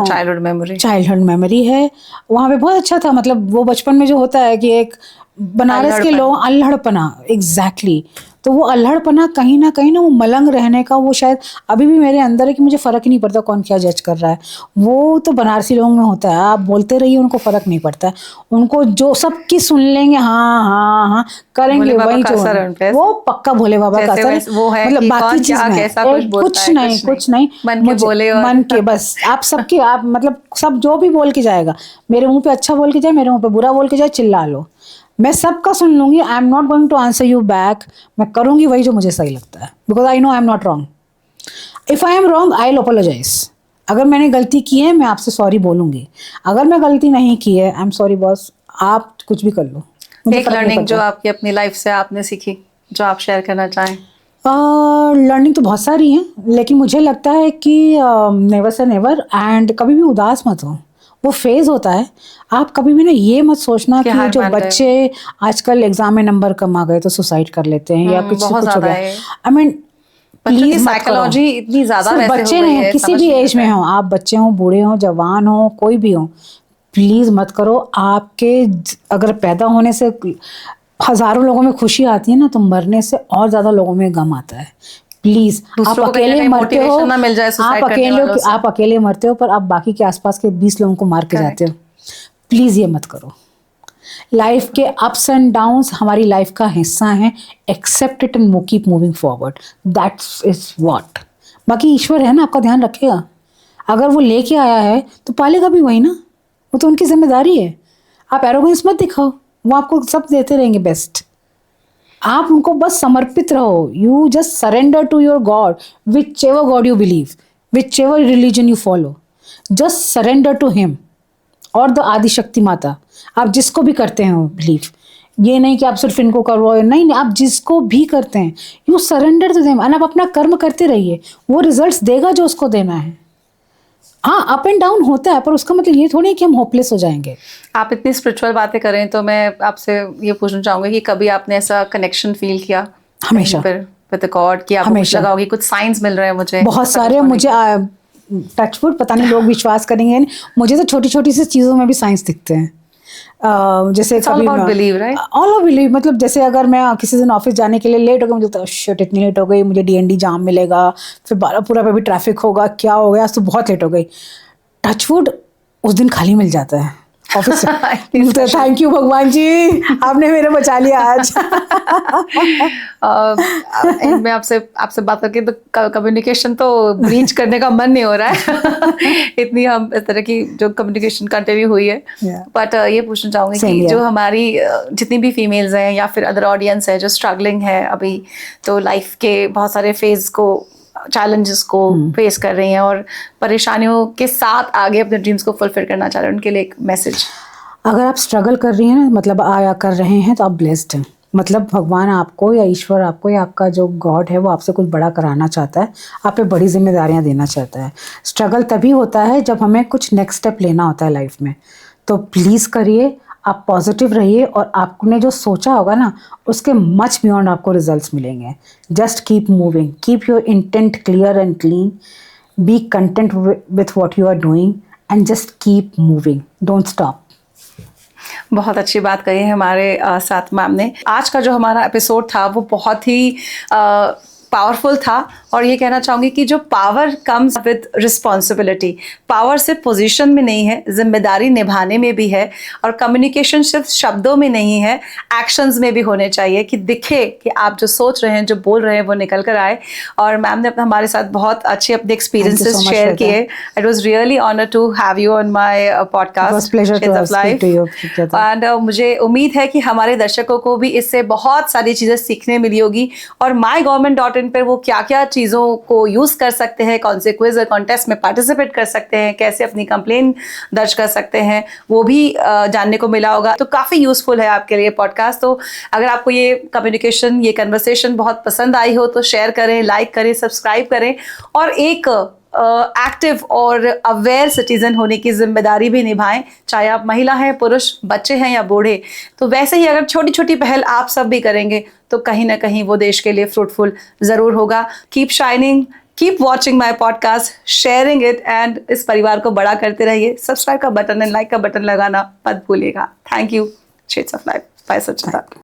चाइल्डहुड मेमोरी है वहाँ पे। बहुत अच्छा था, मतलब वो बचपन में जो होता है कि एक बनारस के लोग अल्हड़पना, एग्जैक्टली, तो वो अल्हड़पना कहीं ना वो मलंग रहने का, वो शायद अभी भी मेरे अंदर है कि मुझे फ़र्क ही नहीं पड़ता कौन क्या जज कर रहा है। वो तो बनारसी लोगों में होता है, आप बोलते रहिए उनको फ़र्क नहीं पड़ता है, उनको जो सबकी सुन लेंगे, हाँ हाँ हाँ करेंगे, वही जो वो पक्का भोले बाबा का असर वो है। मतलब बाकी चीज़ में कुछ नहीं मन के बस आप सबके, आप मतलब सब जो भी बोल के जाएगा, मेरे मुँह पे अच्छा बोल के जाए, मेरे मुँह पे बुरा बोल के जाए, चिल्ला लो, मैं सबका सुन लूंगी। I am not going to answer you back, मैं करूंगी वही जो मुझे सही लगता है, because I know I am not wrong. If I am wrong I will apologise. अगर मैंने गलती की है मैं आपसे सॉरी बोलूंगी, अगर मैं गलती नहीं की है आई एम सॉरी बॉस, आप कुछ भी कर लो। एक लर्निंग जो आपकी अपनी लाइफ से आपने सीखी, जो आप शेयर करना चाहें? लर्निंग तो बहुत सारी हैं, लेकिन मुझे लगता है कि नेवर से नेवर, एंड कभी भी उदास मत हो, वो फेज होता है। आप कभी भी ना ये मत सोचना कि जो बच्चे आजकल एग्जाम में नंबर कम आ गए तो सुसाइड कर लेते हैं, या कुछ हो गया। आई मीन प्लीज, साइकोलॉजी इतनी ज्यादा बच्चे नहीं, किसी भी एज में हो आप, बच्चे हो, बूढ़े हो, जवान हो, कोई भी हो, प्लीज मत करो। आपके अगर पैदा होने से हजारों लोगों में खुशी आती है ना, तो मरने से और ज्यादा लोगों में गम आता है। प्लीज, आप अकेले मरते हो, आप अकेले मरते हो, पर आप बाकी के आसपास के 20 लोगों को मार के जाते हो। प्लीज ये मत करो। लाइफ के अप्स एंड डाउन्स हमारी लाइफ का हिस्सा हैं, accept it and keep moving forward, that's is what. बाकी ईश्वर है ना, आपका ध्यान रखेगा। अगर वो लेके आया है तो पालेगा भी वही ना, वो तो उनकी जिम्मेदारी है। आप एरोगेंस मत दिखाओ, वो आपको सब देते रहेंगे बेस्ट। आप उनको बस समर्पित रहो। You just surrender to your God, whichever God you believe, whichever religion you follow, just surrender to him और द आदिशक्ति माता। आप जिसको भी करते हैं बिलीव, ये नहीं कि आप सिर्फ इनको करो, नहीं नहीं, आप जिसको भी करते हैं you surrender to them and आप अपना कर्म करते रहिए, वो रिजल्ट्स देगा जो उसको देना है। हाँ, अप एंड डाउन होता है, पर उसका मतलब ये थोड़ी है कि हम होपलेस हो जाएंगे। आप इतनी स्पिरिचुअल बातें करें तो मैं आपसे ये पूछना चाहूंगी कि कभी आपने ऐसा कनेक्शन फील किया हमेशा विद गॉड कि आपको कुछ लगा होगी, कुछ साइंस मिल रहे हैं मुझे? बहुत सारे मुझे टचवुड, पता नहीं लोग विश्वास करेंगे नहीं, मुझे तो छोटी छोटी सी चीज़ों में भी साइंस दिखते हैं। जैसे कभी बिलीव, राइट? ऑल बिलीव, मतलब जैसे अगर मैं किसी दिन ऑफिस जाने के लिए लेट हो गई, मुझे तो शिट इतनी लेट हो गई, मुझे डीएनडी जाम मिलेगा, फिर बारापुरा पे भी ट्रैफिक होगा, क्या हो गया, आज तो बहुत लेट हो गई। टचवुड उस दिन खाली मिल जाता है ऑफिस से। थैंक यू भगवान जी, आपने मेरे बचा लिया आज। मैं आपसे बात करके तो कम्युनिकेशन तो ब्रीच करने का मन नहीं हो रहा है। इतनी हम इस तरह की जो कम्युनिकेशन कंटिन्यू हुई है। बट ये पूछना चाहूँगी कि जो हमारी जितनी भी फीमेल्स हैं या फिर अदर ऑडियंस है जो स्ट्रगलिंग है अभी, तो लाइफ के बहुत सारे फेज को, चैलेंजेस को फेस कर रही हैं और परेशानियों के साथ आगे अपने ड्रीम्स को फुलफिल करना चाह रहे हैं, उनके लिए एक मैसेज। अगर आप स्ट्रगल कर रही हैं ना, मतलब आया कर रहे हैं, तो आप ब्लेस्ड हैं। मतलब भगवान आपको या ईश्वर आपको या आपका जो गॉड है वो आपसे कुछ बड़ा कराना चाहता है, आप पे बड़ी जिम्मेदारियां देना चाहता है। स्ट्रगल तभी होता है जब हमें कुछ नेक्स्ट स्टेप लेना होता है लाइफ में। तो प्लीज़ करिए, आप पॉजिटिव रहिए और आपने जो सोचा होगा ना उसके मच बियॉन्ड आपको रिजल्ट्स मिलेंगे। Just keep moving, keep your intent clear and clean, be content with what you are doing and just keep moving, don't stop. बहुत अच्छी बात कही है हमारे साथ मैम ने। आज का जो हमारा एपिसोड था वो बहुत ही पावरफुल था और ये कहना चाहूँगी कि जो power comes with responsibility, power सिर्फ पोजीशन में नहीं है, जिम्मेदारी निभाने में भी है, और कम्युनिकेशन सिर्फ शब्दों में नहीं है, एक्शंस में भी होने चाहिए कि दिखे कि आप जो सोच रहे हैं, जो बोल रहे हैं वो निकल कर आए। और मैम ने हमारे साथ बहुत अच्छे अपने एक्सपीरियंसेस शेयर किए। It was really honour to have you on my podcast and मुझे उम्मीद है कि हमारे दर्शकों को भी इससे बहुत सारी चीज़ें सीखने मिली होगी और mygovernment.in पर वो क्या क्या चीज़ों को यूज़ कर सकते हैं, कौन से क्विज और कॉन्टेस्ट में पार्टिसिपेट कर सकते हैं, कैसे अपनी कंप्लेन दर्ज कर सकते हैं, वो भी जानने को मिला होगा। तो काफ़ी यूज़फुल है आपके लिए पॉडकास्ट। तो अगर आपको ये कम्युनिकेशन, ये कन्वर्सेशन बहुत पसंद आई हो तो शेयर करें, लाइक करें, सब्सक्राइब करें और एक एक्टिव और अवेयर सिटीजन होने की जिम्मेदारी भी निभाएं, चाहे आप महिला हैं, पुरुष, बच्चे हैं या बूढ़े। तो वैसे ही अगर छोटी छोटी पहल आप सब भी करेंगे तो कहीं ना कहीं वो देश के लिए फ्रूटफुल ज़रूर होगा। Keep shining, keep watching my podcast, sharing it and इस परिवार को बड़ा करते रहिए। सब्सक्राइब का बटन एंड लाइक का बटन लगाना मत भूलिएगा। Thank you. Shades of life by Sachita.